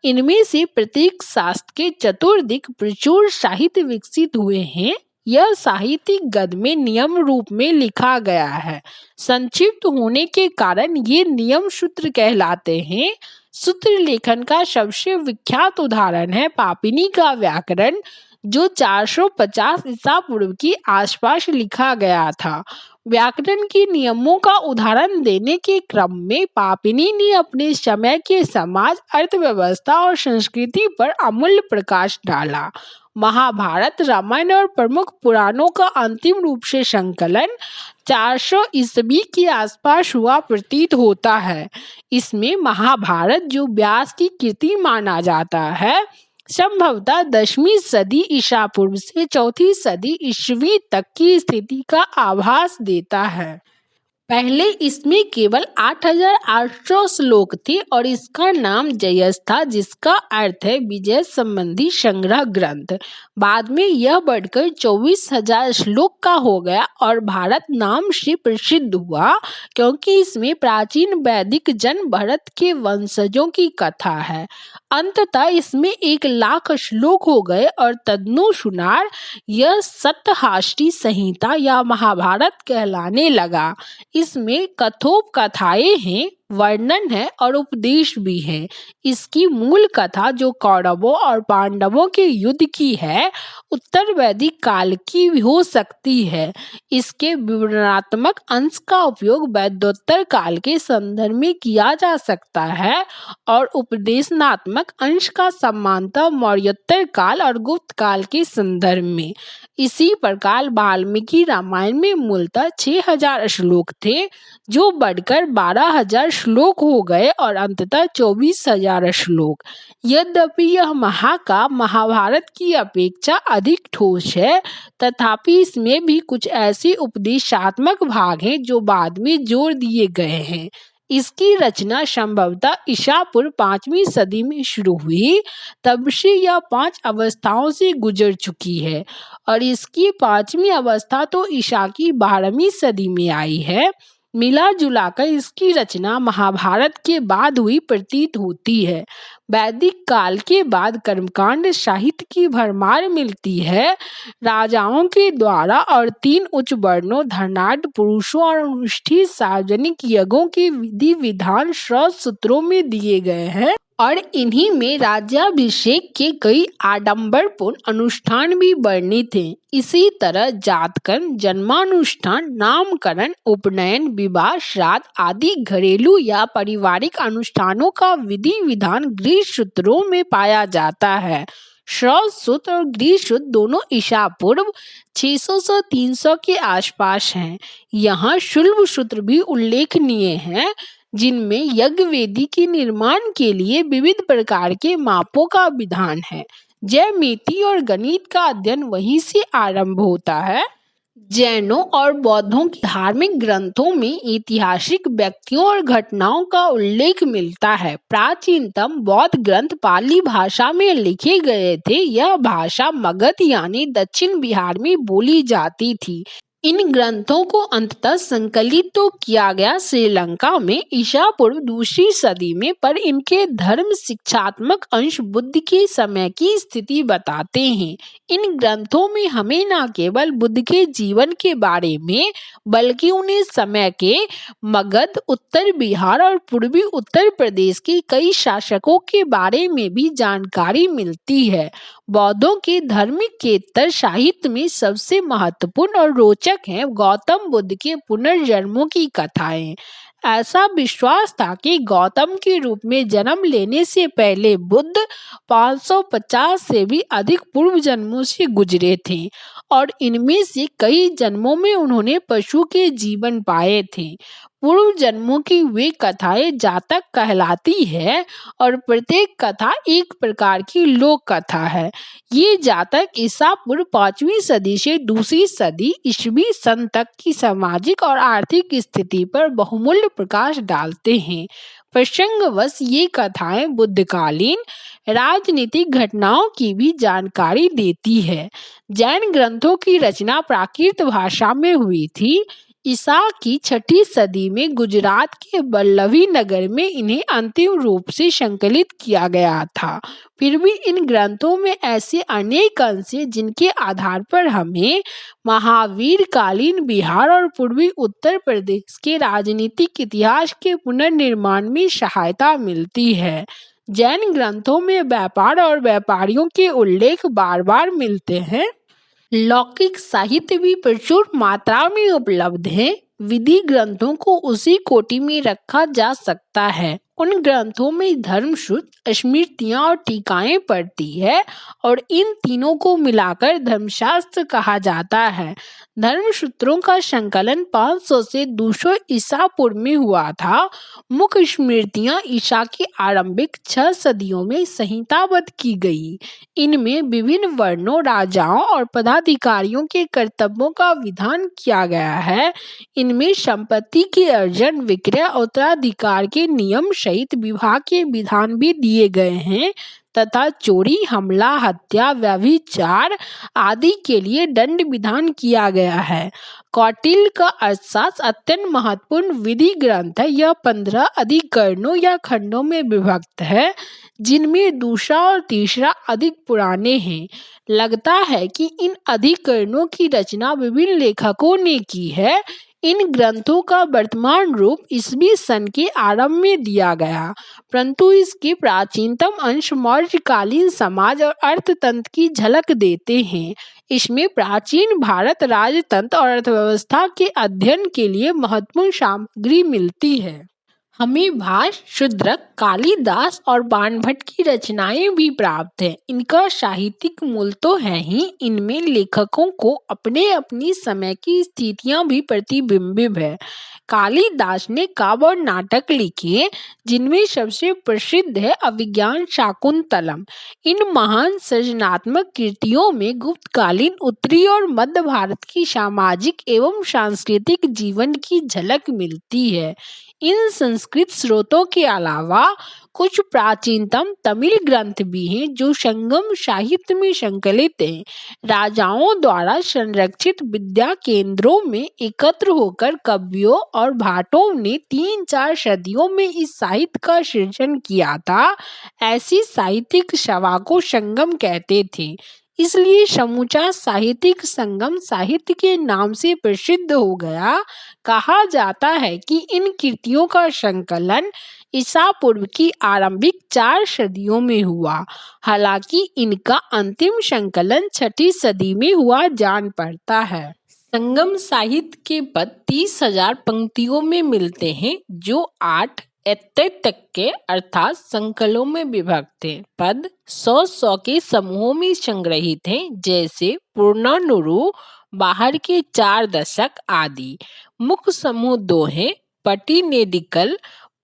इनमें से प्रत्येक शास्त्र के चतुर्दिक प्रचुर साहित्य विकसित हुए हैं। यह साहित्यिक गद्य में नियम रूप में लिखा गया है। संक्षिप्त होने के कारण ये नियम सूत्र कहलाते हैं। सूत्र लेखन का सबसे विख्यात उदाहरण है पापिनी का व्याकरण, जो 450 ईसा पूर्व के आसपास लिखा गया था। व्याकरण के नियमों का उदाहरण देने के क्रम में पापिनी ने अपने समय के समाज, अर्थव्यवस्था और संस्कृति पर अमूल्य प्रकाश डाला। महाभारत, रामायण और प्रमुख पुराणों का अंतिम रूप से संकलन 400 ईस्वी के आसपास हुआ प्रतीत होता है। इसमें महाभारत, जो व्यास की कृति माना जाता है, संभवतः 10वीं सदी ईसा पूर्व से 4वीं सदी ईस्वी तक की स्थिति का आभास देता है। पहले इसमें केवल 8800 श्लोक थे और इसका नाम जयस था, जिसका अर्थ है विजय संबंधी संग्रह ग्रंथ। बाद में यह बढ़कर 24,000 श्लोक का हो गया और भारत नाम से प्रसिद्ध हुआ, क्योंकि इसमें प्राचीन वैदिक जन भरत के वंशजों की कथा है। अंततः इसमें 1,00,000 श्लोक हो गए और तदनुसार यह सप्तहाष्टी संहिता या महाभारत कहलाने लगा। इसमें कथोपकथाएं हैं, वर्णन है और उपदेश भी है। इसकी मूल कथा जो कौरवों और पांडवों के युद्ध की है, उत्तर वैदिक काल की हो सकती है। इसके विवरणात्मक अंश का उपयोग वैद्योत्तर काल के संदर्भ में किया जा सकता है और उपदेशनात्मक अंश का समानतः मौर्योत्तर काल और गुप्त काल के संदर्भ में। इसी प्रकार वाल्मीकि रामायण में मूलतः 6000 श्लोक थे, जो बढ़कर 12,000 श्लोक हो गए और अंततः 24,000 श्लोक। यद्यपि यह महाभारत की अपेक्षा अधिक ठोस है, तथापि इसमें भी कुछ ऐसे उपदेशात्मक भाग हैं जो बाद में जोड़ दिए गए हैं। इसकी रचना संभवतः ईसा पूर्व 5वीं सदी में शुरू हुई, तब से यह 5 अवस्थाओं से गुजर चुकी है और इसकी 5वीं अवस्था तो ईसा की 12वीं सदी में आई है। मिला जुलाकर इसकी रचना महाभारत के बाद हुई प्रतीत होती है। वैदिक काल के बाद कर्मकांड साहित्य की भरमार मिलती है। राजाओं के द्वारा और 3 उच्च वर्णों धनाढ़ पुरुषों और अनुष्ठित सार्वजनिक यज्ञों के विधि विधान स्रोत सूत्रों में दिए गए हैं और इन्हीं में राज्याभिषेक के कई आडंबरपूर्ण अनुष्ठान भी वर्णित हैं। इसी तरह जातकर्म, जन्मानुष्ठान, नामकरण, उपनयन, विवाह, श्राद्ध आदि घरेलू या पारिवारिक अनुष्ठानों का विधि विधान ग्रीक सूत्रों में पाया जाता है। स्रोत सूत्र और ग्रीक सूत्र दोनों ईसा पूर्व 600 से 300 के आसपास हैं। यहाँ शुल्ब सूत्र भी उल्लेखनीय है, जिनमें यज्ञ वेदी के निर्माण के लिए विविध प्रकार के मापों का विधान है। ज्यामिति और गणित का अध्ययन वहीं से आरंभ होता है। जैनों और बौद्धों के धार्मिक ग्रंथों में ऐतिहासिक व्यक्तियों और घटनाओं का उल्लेख मिलता है। प्राचीनतम बौद्ध ग्रंथ पाली भाषा में लिखे गए थे। यह भाषा मगध यानी दक्षिण बिहार में बोली जाती थी। इन ग्रंथों को अंततः संकलित तो किया गया श्रीलंका में ईसा पूर्व 2वीं सदी में, पर इनके धर्म शिक्षात्मक अंश बुद्ध के समय की स्थिति बताते हैं। इन ग्रंथों में हमें न केवल बुद्ध के जीवन के बारे में, बल्कि उन्हें समय के मगध, उत्तर बिहार और पूर्वी उत्तर प्रदेश के कई शासकों के बारे में भी जानकारी मिलती है। बौद्धों के धर्मिकेतर साहित्य में सबसे महत्वपूर्ण और रोचक है गौतम बुद्ध के पुनर्जन्मों की कथाएं। ऐसा विश्वास था कि गौतम के रूप में जन्म लेने से पहले बुद्ध 550 से भी अधिक पूर्व जन्मों से गुजरे थे और इनमें से कई जन्मों में उन्होंने पशु के जीवन पाए थे। पूर्व जन्मों की वे कथाएं जातक कहलाती है और प्रत्येक कथा एक प्रकार की लोक कथा है। ये जातक ईसा पूर्व 5वीं सदी से 2वीं सदी ईस्वी सन तक की सामाजिक और आर्थिक स्थिति पर बहुमूल्य प्रकाश डालते हैं। प्रसंगवश ये कथाएं बुद्धकालीन राजनीतिक घटनाओं की भी जानकारी देती है। जैन ग्रंथों की रचना प्राकृत भाषा में हुई थी। ईसा की 6ठी सदी में गुजरात के वल्लभी नगर में इन्हें अंतिम रूप से संकलित किया गया था। फिर भी इन ग्रंथों में ऐसे अनेक अंश हैं जिनके आधार पर हमें महावीर कालीन बिहार और पूर्वी उत्तर प्रदेश के राजनीतिक इतिहास के पुनर्निर्माण में सहायता मिलती है। जैन ग्रंथों में व्यापार और व्यापारियों के उल्लेख बार बार मिलते हैं। लौकिक साहित्य भी प्रचुर मात्रा में उपलब्ध है। विधि ग्रंथों को उसी कोटि में रखा जा सकता है। उन ग्रंथों में धर्मसूत्र, स्मृतियां और टीकाएं पड़ती है और इन तीनों को मिलाकर धर्मशास्त्र कहा जाता है। धर्मसूत्रों का संकलन 500 से 200 ईसा पूर्व में हुआ था। मुख्य स्मृतियां ईसा की आरंभिक 6 सदियों में संहिताबद्ध की गई। इनमें विभिन्न वर्णों, राजाओं और पदाधिकारियों के कर्तव्यों का विधान किया गया है। इनमें संपत्ति के अर्जन, विक्रय, उत्तराधिकार के नियम सहित विवाह के विधान भी दिए गए हैं तथा चोरी, हमला, हत्या, व्यभिचार आदि के लिए दंड विधान किया गया है। कौटिल्य का अर्थशास्त्र अत्यंत महत्वपूर्ण विधि ग्रंथ है। यह 15 अधिकरणों या खंडों में विभक्त है, जिनमें दूसरा और तीसरा अधिक पुराने हैं। लगता है कि इन अधिकरणों की रचना विभिन्न लेखकों ने की है। इन ग्रंथों का वर्तमान रूप ईस्वी सन के आरंभ में दिया गया, परंतु इसके प्राचीनतम अंश मौर्यकालीन समाज और अर्थतंत्र की झलक देते हैं। इसमें प्राचीन भारत राजतंत्र और अर्थव्यवस्था के अध्ययन के लिए महत्वपूर्ण सामग्री मिलती है। हमें भाष, शूद्रक, कालिदास और बाणभट्ट की रचनाएं भी प्राप्त हैं। इनका साहित्यिक मूल तो है ही, इनमें लेखकों को अपने अपनी समय की स्थितियां भी प्रतिबिंबित है। कालिदास ने काव्य और नाटक लिखे, जिनमें सबसे प्रसिद्ध है अभिज्ञान शाकुंतलम। इन महान सृजनात्मक कृतियों में गुप्तकालीन उत्तरी और मध्य भारत की सामाजिक एवं सांस्कृतिक जीवन की झलक मिलती है। इन संस्कृत स्रोतों के अलावा कुछ प्राचीनतम तमिल ग्रंथ भी हैं जो संगम साहित्य में संकलित हैं। राजाओं द्वारा संरक्षित विद्या केंद्रों में एकत्र होकर कवियों और भाटों ने 3-4 सदियों में इस साहित्य का सृजन किया था। ऐसी साहित्यिक सभा को संगम कहते थे, इसलिए समूचा साहित्यिक संगम साहित्य के नाम से प्रसिद्ध हो गया। कहा जाता है कि इन कृतियों का संकलन ईसा पूर्व की आरंभिक 4 सदियों में हुआ, हालांकि इनका अंतिम संकलन 6ठी सदी में हुआ जान पड़ता है। संगम साहित्य के पद 30,000 पंक्तियों में मिलते हैं, जो 8 अध्याय तक के अर्थात संकलों में विभक्त हैं। पद 100 के समूहों में संग्रहित हैं, जैसे पुराणनुरु, बाहर के 4 दशक आदि। मुख्य समूह 2 हैं, पट्टिनेडिकल,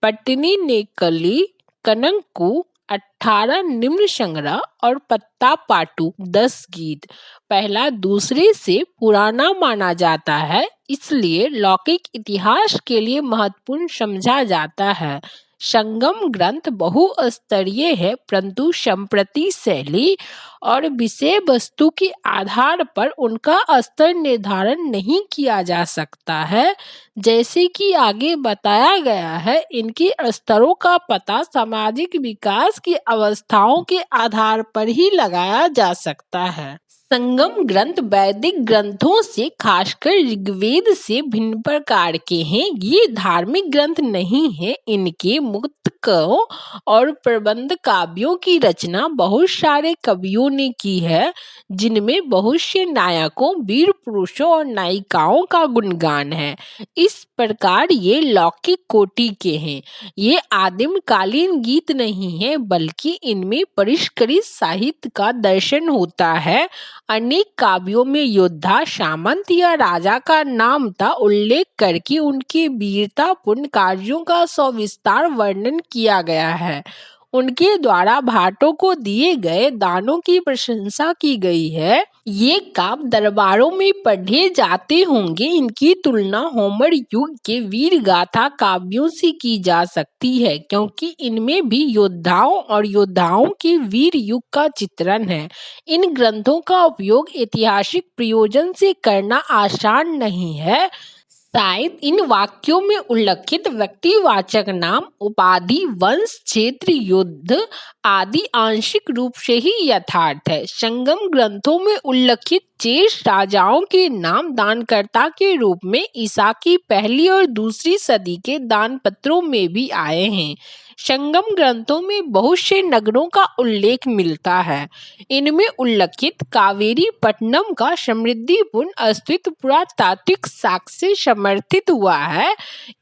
पट्टिनिनेकली, कनंकु 18 निम्न संग्रह और पत्ता पाटु 10 गीत। पहला दूसरे से पुराना माना जाता है, इसलिए लौकिक इतिहास के लिए महत्वपूर्ण समझा जाता है। संगम ग्रंथ बहुस्तरीय है, परंतु संप्रति शैली और विषय वस्तु के आधार पर उनका स्तर निर्धारण नहीं किया जा सकता है। जैसे कि आगे बताया गया है, इनके स्तरों का पता सामाजिक विकास की अवस्थाओं के आधार पर ही लगाया जा सकता है। संगम ग्रंथ वैदिक ग्रंथों से खासकर ऋग्वेद से भिन्न प्रकार के हैं। ये धार्मिक ग्रंथ नहीं है। इनके मुक्तकों और प्रबंध काव्यों की रचना बहुत सारे कवियों ने की है, जिनमें बहुत से नायकों, वीर पुरुषों और नायिकाओं का गुणगान है। इस प्रकार ये लौकिक कोटि के हैं। ये आदिम कालीन गीत नहीं है, बल्कि इनमें परिष्कृत साहित्य का दर्शन होता है। अनेक काव्यों में योद्धा, सामंत या राजा का नाम का उल्लेख करके उनके वीरतापूर्ण कार्यों का सविस्तार वर्णन किया गया है। उनके द्वारा भाटों को दिए गए दानों की प्रशंसा की गई है। ये काव्य दरबारों में पढ़े जाते होंगे। इनकी तुलना होमर युग के वीर गाथा काव्यों से की जा सकती है, क्योंकि इनमें भी योद्धाओं और योद्धाओं के वीर युग का चित्रण है। इन ग्रंथों का उपयोग ऐतिहासिक प्रयोजन से करना आसान नहीं है। शायद इन वाक्यों में उल्लिखित व्यक्तिवाचक नाम, उपाधि, वंश, क्षेत्र, युद्ध आदि आंशिक रूप से ही यथार्थ है। संगम ग्रंथों में उल्लिखित शेष राजाओं के नाम दानकर्ता के रूप में ईसा की 1ली और 2री सदी के दान पत्रों में भी आए हैं। संगम ग्रंथों में बहुत से नगरों का उल्लेख मिलता है। इनमें उल्लिखित कावेरी पट्टनम का समृद्धिपूर्ण अस्तित्व पुरातात्विक साक्ष्य से समर्थित हुआ है।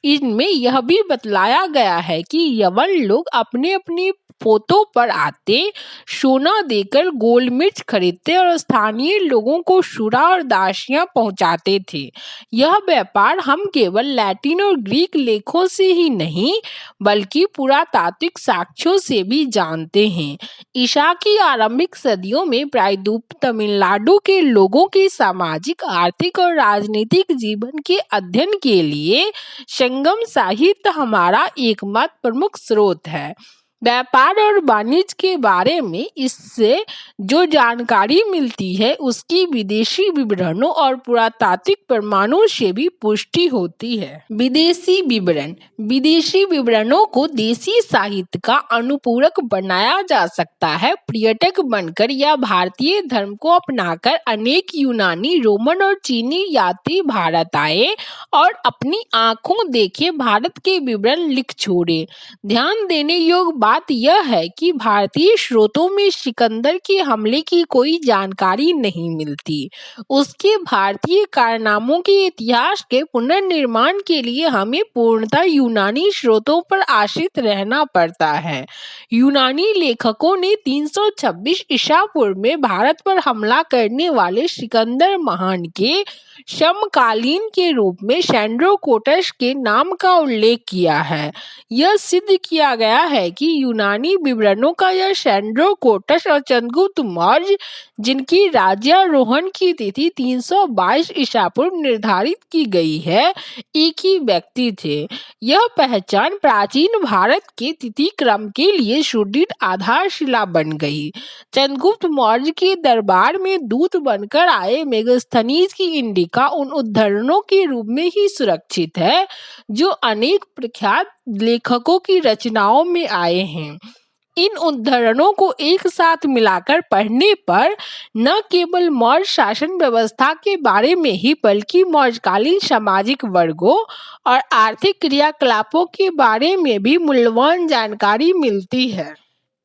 इनमें यह भी बतलाया गया है कि यवन लोग अपने अपने पोतों पर आते, सोना देकर गोल मिर्च खरीदते और स्थानीय लोगों को सुरा और दासियां पहुंचाते थे। यह व्यापार हम केवल लैटिन और ग्रीक लेखों से ही नहीं, बल्कि पुरातात्विक साक्ष्यों से भी जानते हैं। ईसा की आरंभिक सदियों में प्रायद्वीप तमिलनाडु के लोगों के सामाजिक, आर्थिक और राजनीतिक जीवन के अध्ययन के लिए संगम साहित्य हमारा एकमात्र प्रमुख स्रोत है। व्यापार और वाणिज्य के बारे में इससे जो जानकारी मिलती है उसकी विदेशी विवरणों और पुरातात्विक प्रमाणों से भी पुष्टि होती है। विदेशी विवरण। विदेशी विवरणों को देसी साहित्य का अनुपूरक बनाया जा सकता है। पर्यटक बनकर या भारतीय धर्म को अपनाकर अनेक यूनानी, रोमन और चीनी यात्री भारत आए और अपनी आंखों देखे भारत के विवरण लिख छोड़े। ध्यान देने योग्य बात यह है कि भारतीय स्रोतों में सिकंदर के हमले की कोई जानकारी नहीं मिलती। उसके भारतीय कारनामों के इतिहास के पुनर्निर्माण के लिए हमें पूर्णतः यूनानी स्रोतों पर आश्रित रहना पड़ता है। यूनानी लेखकों ने 326 ईसा पूर्व में भारत पर हमला करने वाले सिकंदर महान के समकालीन के रूप में सेंड्रोकोटस के नाम का उल्लेख किया है। यह सिद्ध किया गया है कि यूनानी विवरणों का यह सेंड्रोकोटस और चंद्रगुप्त मौर्य, जिनकी राज्यारोहण की तिथि 322 ईसा पूर्व निर्धारित की गई है, एक ही व्यक्ति थे। यह पहचान प्राचीन भारत के तिथि क्रम के लिए सुदृढ़ आधारशिला बन गई। चंद्रगुप्त मौर्य के दरबार में दूत बनकर आए मेगास्थनीज की इंडिका उन उद्धरणों के रूप में ही सुरक्षित है जो अनेक प्रख्यात लेखकों की रचनाओं में आए हैं। इन उद्धरणों को एक साथ मिलाकर पढ़ने पर न केवल मौर्य शासन व्यवस्था के बारे में ही बल्कि मौर्यकालीन सामाजिक वर्गों और आर्थिक क्रियाकलापों के बारे में भी मूल्यवान जानकारी मिलती है।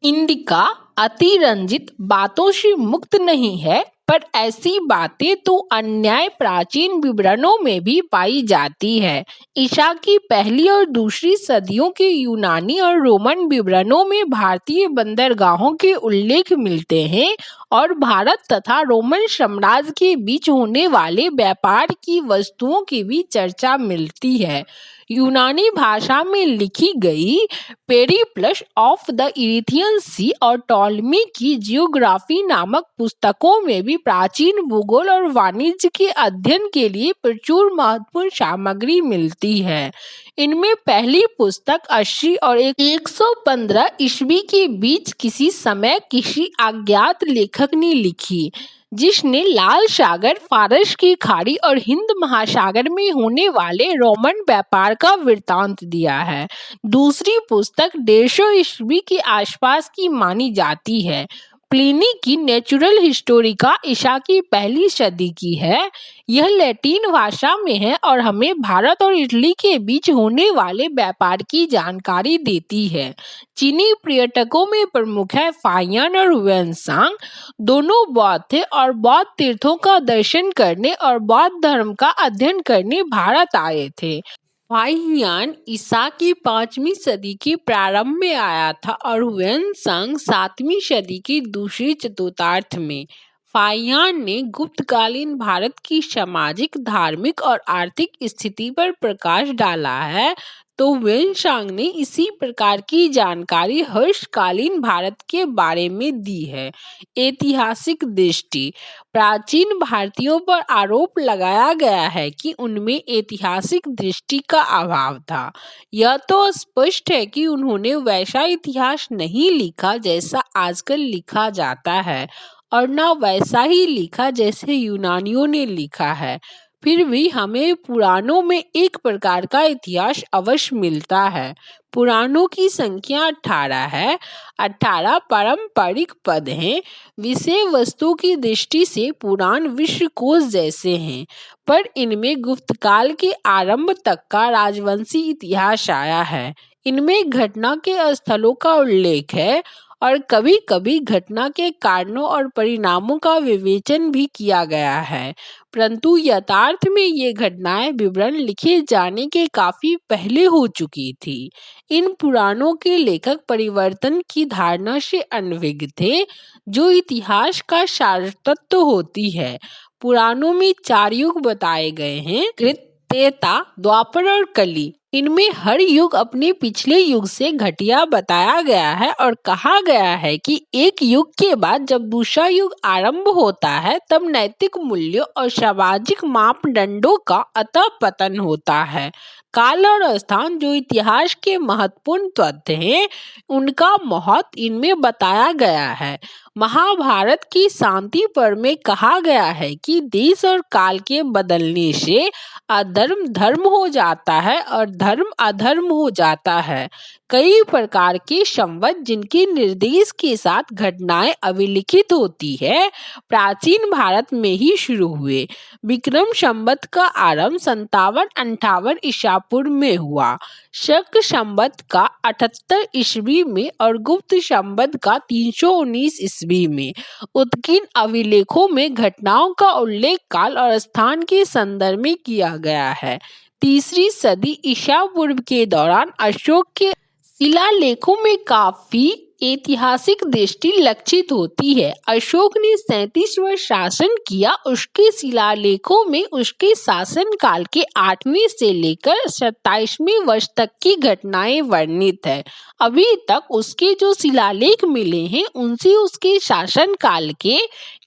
इंडिका अतिरंजित बातों से मुक्त नहीं है, पर ऐसी बातें तो अन्य प्राचीन विवरणों में भी पाई जाती है। ईसा की पहली और दूसरी सदियों के यूनानी और रोमन विवरणों में भारतीय बंदरगाहों के उल्लेख मिलते हैं और भारत तथा रोमन साम्राज्य के बीच होने वाले व्यापार की वस्तुओं की भी चर्चा मिलती है। यूनानी भाषा में लिखी गई पेरिप्लस ऑफ द इरिथियन सी और टॉलमी की जियोग्राफी नामक पुस्तकों में भी प्राचीन भूगोल और वाणिज्य के अध्ययन के लिए प्रचुर महत्वपूर्ण सामग्री मिलती है। इनमें पहली पुस्तक 80 और 115 ईस्वी के बीच किसी समय किसी अज्ञात लेखक ने लिखी, जिसने लाल सागर, फारस की खाड़ी और हिंद महासागर में होने वाले रोमन व्यापार का वृत्तांत दिया है। दूसरी पुस्तक 150 ईस्वी के आसपास की मानी जाती है। प्लिनी की नेचुरल हिस्टोरिका ईसा की पहली सदी की है। यह लैटिन भाषा में है और हमें भारत और इटली के बीच होने वाले व्यापार की जानकारी देती है। चीनी पर्यटकों में प्रमुख है फाहियान और वेनसांग। दोनों बौद्ध थे और बौद्ध तीर्थों का दर्शन करने और बौद्ध धर्म का अध्ययन करने भारत आए थे। फाहियान ईसा की 5वीं सदी के प्रारंभ में आया था और वेनसांग 7वीं सदी की दूसरी चतुर्थार्ध में। फाहियान ने गुप्तकालीन भारत की सामाजिक, धार्मिक और आर्थिक स्थिति पर प्रकाश डाला है, तो वेनसांग ने इसी प्रकार की जानकारी हर्षकालीन भारत के बारे में दी है। ऐतिहासिक दृष्टि। प्राचीन भारतीयों पर आरोप लगाया गया है कि उनमें ऐतिहासिक दृष्टि का अभाव था। यह तो स्पष्ट है कि उन्होंने वैसा इतिहास नहीं लिखा जैसा आजकल लिखा जाता है और न वैसा ही लिखा जैसे यूनानियों ने लिखा है। फिर भी हमें पुराणों में एक प्रकार का इतिहास अवश्य मिलता है। पुराणों की संख्या 18 है। 18 पारंपरिक पद हैं। विषय वस्तु की दृष्टि से पुराण विश्वकोश जैसे हैं, पर इनमें गुप्तकाल के आरंभ तक का राजवंशी इतिहास आया है। इनमें घटना के स्थलों का उल्लेख है और कभी-कभी घटना के कारणों और परिणामों का विवेचन भी किया गया है, परंतु यथार्थ में ये घटनाएं विवरण लिखे जाने के काफी पहले हो चुकी थी। इन पुराणों के लेखक परिवर्तन की धारणा से अनभिज्ञ थे, जो इतिहास का सारतत्व होती है। पुराणों में 4 युग बताए गए हैं: कृत, त्रेता, द्वापर और कली। इनमें हर युग अपने पिछले युग से घटिया बताया गया है और कहा गया है कि एक युग के बाद जब दूसरा युग आरंभ होता है तब नैतिक मूल्यों और सामाजिक मापदंडों का अतः पतन होता है। काल और स्थान जो इतिहास के महत्वपूर्ण तथ्य हैं, उनका महत्व इनमें बताया गया है। महाभारत की शांति पर्व में कहा गया है कि देश और काल के बदलने से अधर्म धर्म हो जाता है और धर्म अधर्म हो जाता है। कई प्रकार के संवत जिनके निर्देश के साथ घटनाएं अभिलिखित होती है, प्राचीन भारत में ही शुरू हुए। विक्रम संवत का आरंभ 57-58 ईसा पूर्व में हुआ, शक संवत का 78 ईस्वी में और गुप्त संवत का 319 ईस्वी में। उत्कीर्ण अभिलेखों में घटनाओं का उल्लेख काल और स्थान के संदर्भ में किया गया है। तीसरी सदी ईसा पूर्व के दौरान अशोक के शिलालेखों में काफी ऐतिहासिक दृष्टि लक्षित होती है। अशोक ने 37 वर्ष शासन किया। उसके शिलालेखों में उसके शासनकाल के 8वें से लेकर 27वें वर्ष तक की घटनाएं वर्णित है। अभी तक उसके जो शिलालेख मिले हैं, उनसे उसके शासनकाल के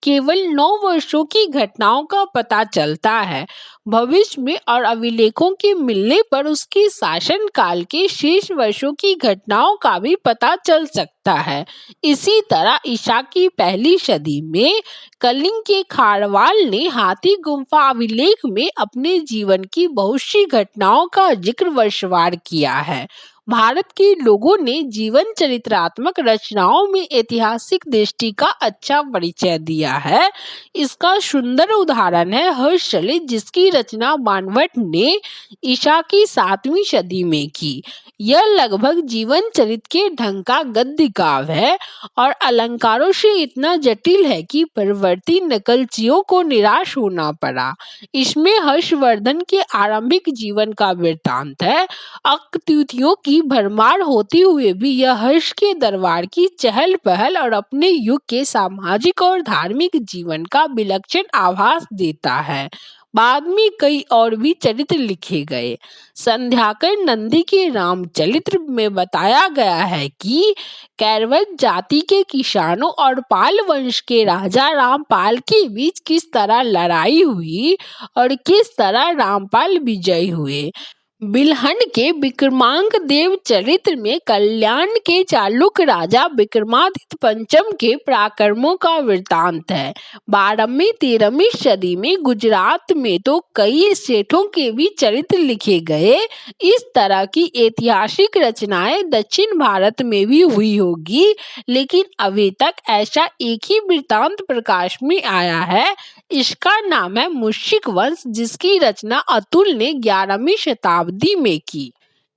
केवल 9 वर्षों की घटनाओं का पता चलता है। भविष्य में और अभिलेखों के मिलने पर उसके शासनकाल के शेष वर्षों की घटनाओं का भी पता चल सकता है। इसी तरह ईसा की पहली सदी में कलिंग के खारवाल ने हाथी गुम्फा अभिलेख में अपने जीवन की बहुत सी घटनाओं का जिक्र वर्षवार किया है। भारत के लोगों ने जीवन चरित्रात्मक रचनाओं में ऐतिहासिक दृष्टि का अच्छा परिचय दिया है। इसका सुंदर उदाहरण है हर्षचलित, जिसकी रचना बाणभट्ट ने ईसा की 7वीं सदी में की। यह लगभग जीवन चरित के ढंग का गद्य काव्य है और अलंकारों से इतना जटिल है कि परवर्ती नकलचियों को निराश होना पड़ा। इसमें हर्षवर्धन के आरंभिक जीवन का वृत्तांत है। अकतिथियों की भरमार होते हुए भी यह हर्ष के दरबार की चहल पहल और अपने युग के सामाजिक और धार्मिक जीवन का विलक्षण आभास देता है। बाद में कई और भी चरित्र लिखे गए। संध्याकर नंदी के रामचरित्र में बताया गया है कि कैरवत जाति के किसानों और पाल वंश के राजा रामपाल के बीच किस तरह लड़ाई हुई और किस तरह रामपाल विजयी हुए। बिलहन के विक्रमांक देव चरित्र में कल्याण के चालुक्य राजा विक्रमादित्य पंचम के पराक्रमों का वृत्तांत है। 12वीं-13वीं सदी में गुजरात में तो कई सेठों के भी चरित्र लिखे गए। इस तरह की ऐतिहासिक रचनाएं दक्षिण भारत में भी हुई होगी, लेकिन अभी तक ऐसा एक ही वृत्तांत प्रकाश में आया है। इसका नाम है मुश्रिक वंश, जिसकी रचना अतुल ने 11वीं शताब्दी में की।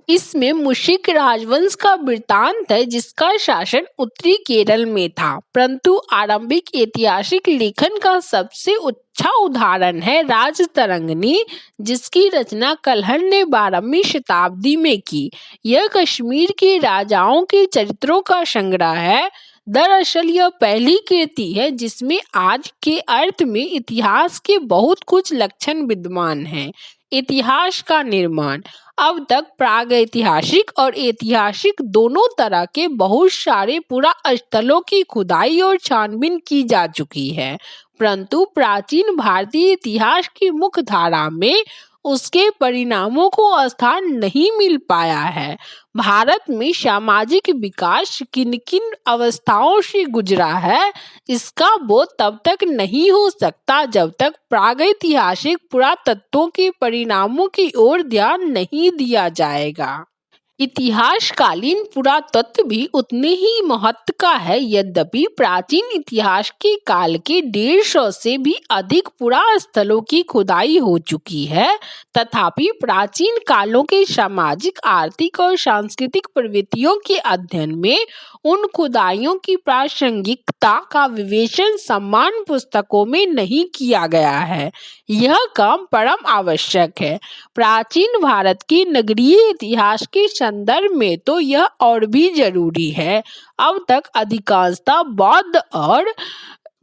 इसमें मुश्रिक राजवंश का वृत्तांत है, जिसका शासन उत्तरी केरल में था। परंतु आरंभिक ऐतिहासिक लेखन का सबसे अच्छा उदाहरण है राजतरंगिणी, जिसकी रचना कल्हण ने 12वीं शताब्दी में की। यह कश्मीर के राजाओं के चरित्रों का संग्रह है। दरअसल यह पहली कृति है जिसमें आज के अर्थ में इतिहास के बहुत कुछ लक्षण विद्यमान हैं। इतिहास का निर्माण। अब तक प्रागैतिहासिक और ऐतिहासिक दोनों तरह के बहुत सारे पुरास्थलों की खुदाई और छानबीन की जा चुकी है, परंतु प्राचीन भारतीय इतिहास की मुख्य धारा में उसके परिणामों को स्थान नहीं मिल पाया है। भारत में सामाजिक विकास किन किन अवस्थाओं से गुजरा है, इसका बोध तब तक नहीं हो सकता जब तक प्रागैतिहासिक पुरातत्वों के परिणामों की ओर ध्यान नहीं दिया जाएगा। इतिहासकालीन पुरातत्व भी उतने ही महत्व का है। यद्यपि प्राचीन इतिहास के काल के 150 से भी अधिक पुरास्थलों की खुदाई हो चुकी है, तथापि प्राचीन कालों के सामाजिक, आर्थिक और सांस्कृतिक प्रवृत्तियों के अध्ययन में उन खुदाइयों की प्रासंगिकता का विवेचन समान पुस्तकों में नहीं किया गया है। यह काम परम आवश्यक है। प्राचीन भारत के नगरीय इतिहास के संदर्भ में तो यह और भी जरूरी है। अब तक अधिकांशतः बौद्ध और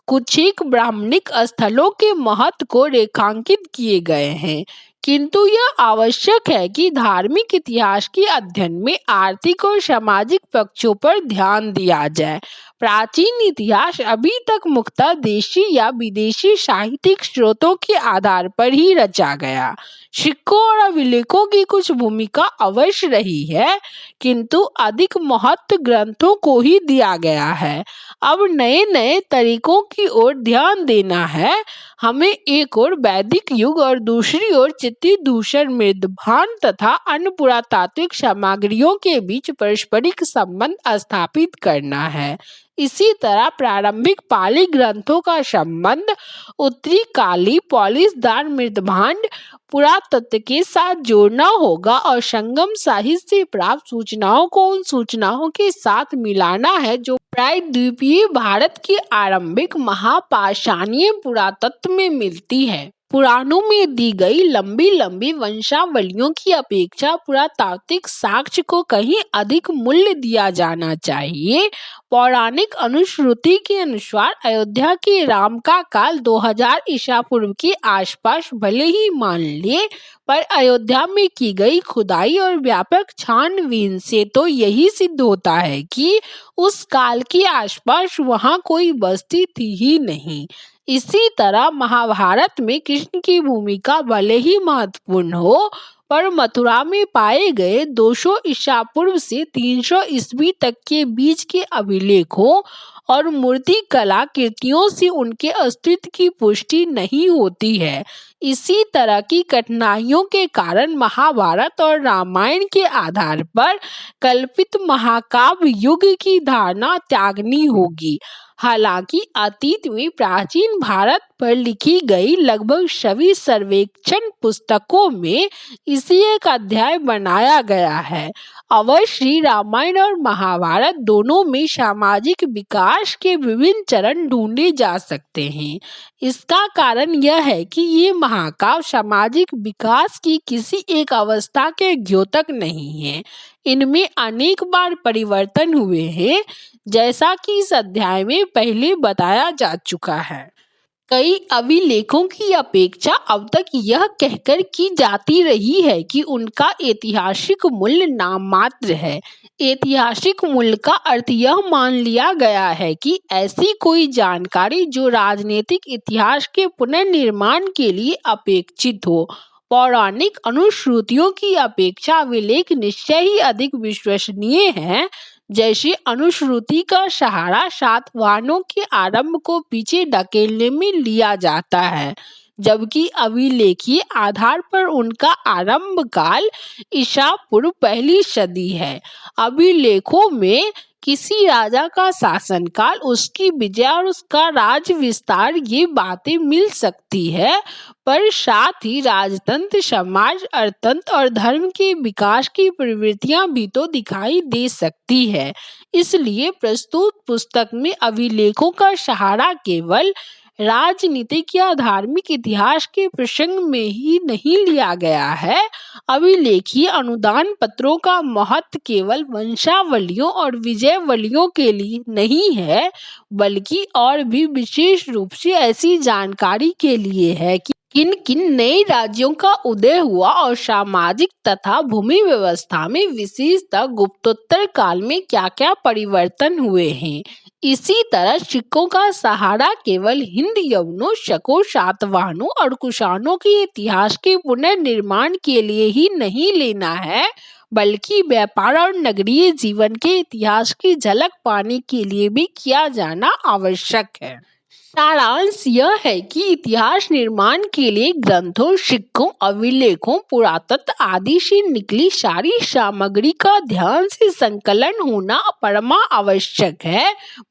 कुछ एक ब्राह्मणिक स्थलों के महत्व को रेखांकित किए गए हैं, किंतु यह आवश्यक है कि धार्मिक इतिहास के अध्ययन में आर्थिक और सामाजिक पक्षों पर ध्यान दिया जाए। प्राचीन इतिहास अभी तक मुख्यतः देशी या विदेशी साहित्यिक स्रोतों के आधार पर ही रचा गया। सिक्कों और अभिलेखों की कुछ भूमिका अवश्य रही है, किंतु अधिक महत्व ग्रंथों को ही दिया गया है। अब नए नए तरीकों की ओर ध्यान देना है। हमें एक ओर वैदिक युग और दूसरी ओर चित्ती दूषण मृदभान तथा अन्य पुरातात्विक सामग्रियों के बीच पारस्परिक संबंध स्थापित करना है। इसी तरह प्रारंभिक पाली ग्रंथों का संबंध उत्तरी काली पॉलिशदार मृदभांड पुरातत्व के साथ जोड़ना होगा और संगम साहित्य से प्राप्त सूचनाओं को उन सूचनाओं के साथ मिलाना है जो प्रायद्वीपीय भारत के आरंभिक महापाषाणीय पुरातत्व में मिलती है। पुराणों में दी गई लंबी लंबी वंशावलियों की अपेक्षा पुरातात्विक साक्ष्य को कहीं अधिक मूल्य दिया जाना चाहिए। पौराणिक अनुश्रुति के अनुसार अयोध्या के राम का काल 2000 ईसा पूर्व के आसपास भले ही मान ले, पर अयोध्या में की गई खुदाई और व्यापक छानबीन से तो यही सिद्ध होता है कि उस काल के आसपास वहां कोई बस्ती थी ही नहीं। इसी तरह महाभारत में कृष्ण की भूमिका भले ही महत्वपूर्ण हो, पर मथुरा में पाए गए 200 ईसा पूर्व से 300 ईस्वी तक के बीच के अभिलेखों और मूर्ति कला कृतियों से उनके अस्तित्व की पुष्टि नहीं होती है। इसी तरह की कठिनाइयों के कारण महाभारत और रामायण के आधार पर कल्पित महाकाव्य युग की धारणा त्यागनी होगी। हालांकि अतीत में प्राचीन भारत पर लिखी गई लगभग सभी सर्वेक्षण पुस्तकों में इसी एक अध्याय बनाया गया है। अवश्य रामायण और महाभारत दोनों में सामाजिक विकास के विभिन्न चरण ढूंढे जा सकते हैं। इसका कारण यह है कि ये महाकाव्य सामाजिक विकास की किसी एक अवस्था के द्योतक नहीं है। इनमें अनेक बार परिवर्तन हुए हैं, जैसा कि इस अध्याय में पहले बताया जा चुका है। कई अभिलेखों की अपेक्षा अब तक यह कहकर की जाती रही है कि उनका ऐतिहासिक मूल्य नाममात्र है। ऐतिहासिक मूल्य का अर्थ यह मान लिया गया है कि ऐसी कोई जानकारी जो राजनीतिक इतिहास के पुनर्निर्माण के लिए अपेक्षित हो। पौराणिक अनुश्रुतियों की अपेक्षा अभिलेख निश्चय ही अधिक विश्वसनीय हैं। जैसे अनुश्रुति का सहारा सातवाहनों के आरंभ को पीछे धकेलने में लिया जाता है, जबकि अभिलेखीय आधार पर उनका आरंभ काल ईसा पूर्व पहली सदी है। अभिलेखों में किसी राजा का शासनकाल, उसकी विजय और उसका राज विस्तार ये बातें मिल सकती है, पर साथ ही राजतंत्र, समाज, अर्थतंत्र और धर्म के विकास की प्रवृत्तियां भी तो दिखाई दे सकती है। इसलिए प्रस्तुत पुस्तक में अभिलेखों का सहारा केवल राजनीतिक या धार्मिक इतिहास के प्रसंग में ही नहीं लिया गया है। अभिलेखीय अनुदान पत्रों का महत्व केवल वंशावलियों और विजयवलियों के लिए नहीं है, बल्कि और भी विशेष रूप से ऐसी जानकारी के लिए है कि किन किन नए राज्यों का उदय हुआ और सामाजिक तथा भूमि व्यवस्था में विशेषतः गुप्तोत्तर काल में क्या क्या परिवर्तन हुए हैं। इसी तरह सिक्कों का सहारा केवल हिंद यवनों, शकों, सातवाहनों और कुषाणों के इतिहास के पुनर्निर्माण के लिए ही नहीं लेना है, बल्कि व्यापार और नगरीय जीवन के इतिहास की झलक पाने के लिए भी किया जाना आवश्यक है। सारांश यह है कि इतिहास निर्माण के लिए ग्रंथों, सिक्कों, अभिलेखों, पुरातत्व आदि से निकली सारी सामग्री का ध्यान से संकलन होना परमा आवश्यक है।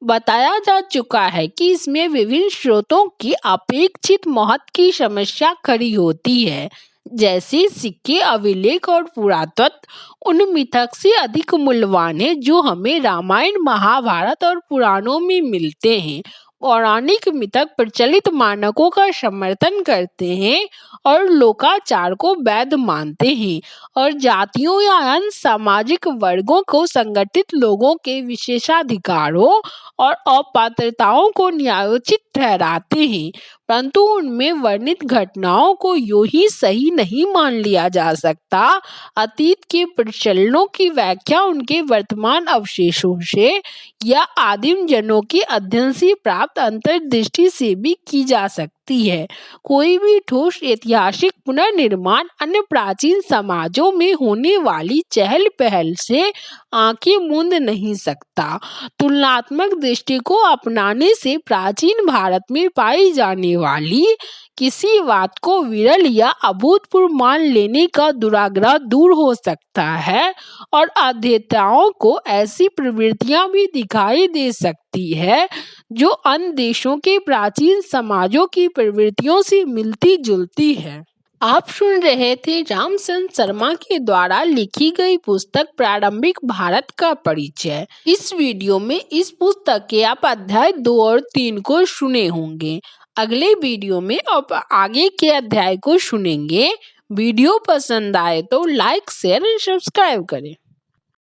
बताया जा चुका है कि इसमें विभिन्न स्रोतों की अपेक्षित महत्व की समस्या खड़ी होती है, जैसे सिक्के, अभिलेख और पुरातत्व उन मिथक से अधिक मूल्यवान है जो हमें रामायण, महाभारत और पुराणों में मिलते हैं। पौराणिक मिथक प्रचलित मानकों का समर्थन करते हैं और लोकाचार को वैध मानते हैं और जातियों या अन्य सामाजिक वर्गों को संगठित लोगों के विशेषाधिकारों और अपात्रताओं को न्यायोचित ठहराते हैं। परंतु उनमें वर्णित घटनाओं को यूं ही सही नहीं मान लिया जा सकता। अतीत के प्रचलनों की व्याख्या उनके वर्तमान अवशेषों से या आदिम जनों के अध्ययन से प्राप्त अंतर्दृष्टि से भी की जा सकती है। कोई भी ठोस ऐतिहासिक पुनर्निर्माण अन्य प्राचीन समाजों में होने वाली चहल पहल से आंखें मूंद नहीं सकता। तुलनात्मक दृष्टि को अपनाने से प्राचीन भारत में पाई जाने वाली किसी बात को विरल या अभूतपूर्व मान लेने का दुराग्रह दूर हो सकता है और अध्येताओं को ऐसी प्रवृत्तियां भी दिखाई दे सकती है जो अन्य देशों के प्राचीन समाजों की प्रवृत्तियों से मिलती जुलती है। आप सुन रहे थे रामचंद्र शर्मा के द्वारा लिखी गई पुस्तक प्रारंभिक भारत का परिचय। इस वीडियो में इस पुस्तक के आप अध्याय 2 और 3 को सुने होंगे। अगले वीडियो में आप आगे के अध्याय को सुनेंगे। वीडियो पसंद आए तो लाइक, शेयर और सब्सक्राइब करें।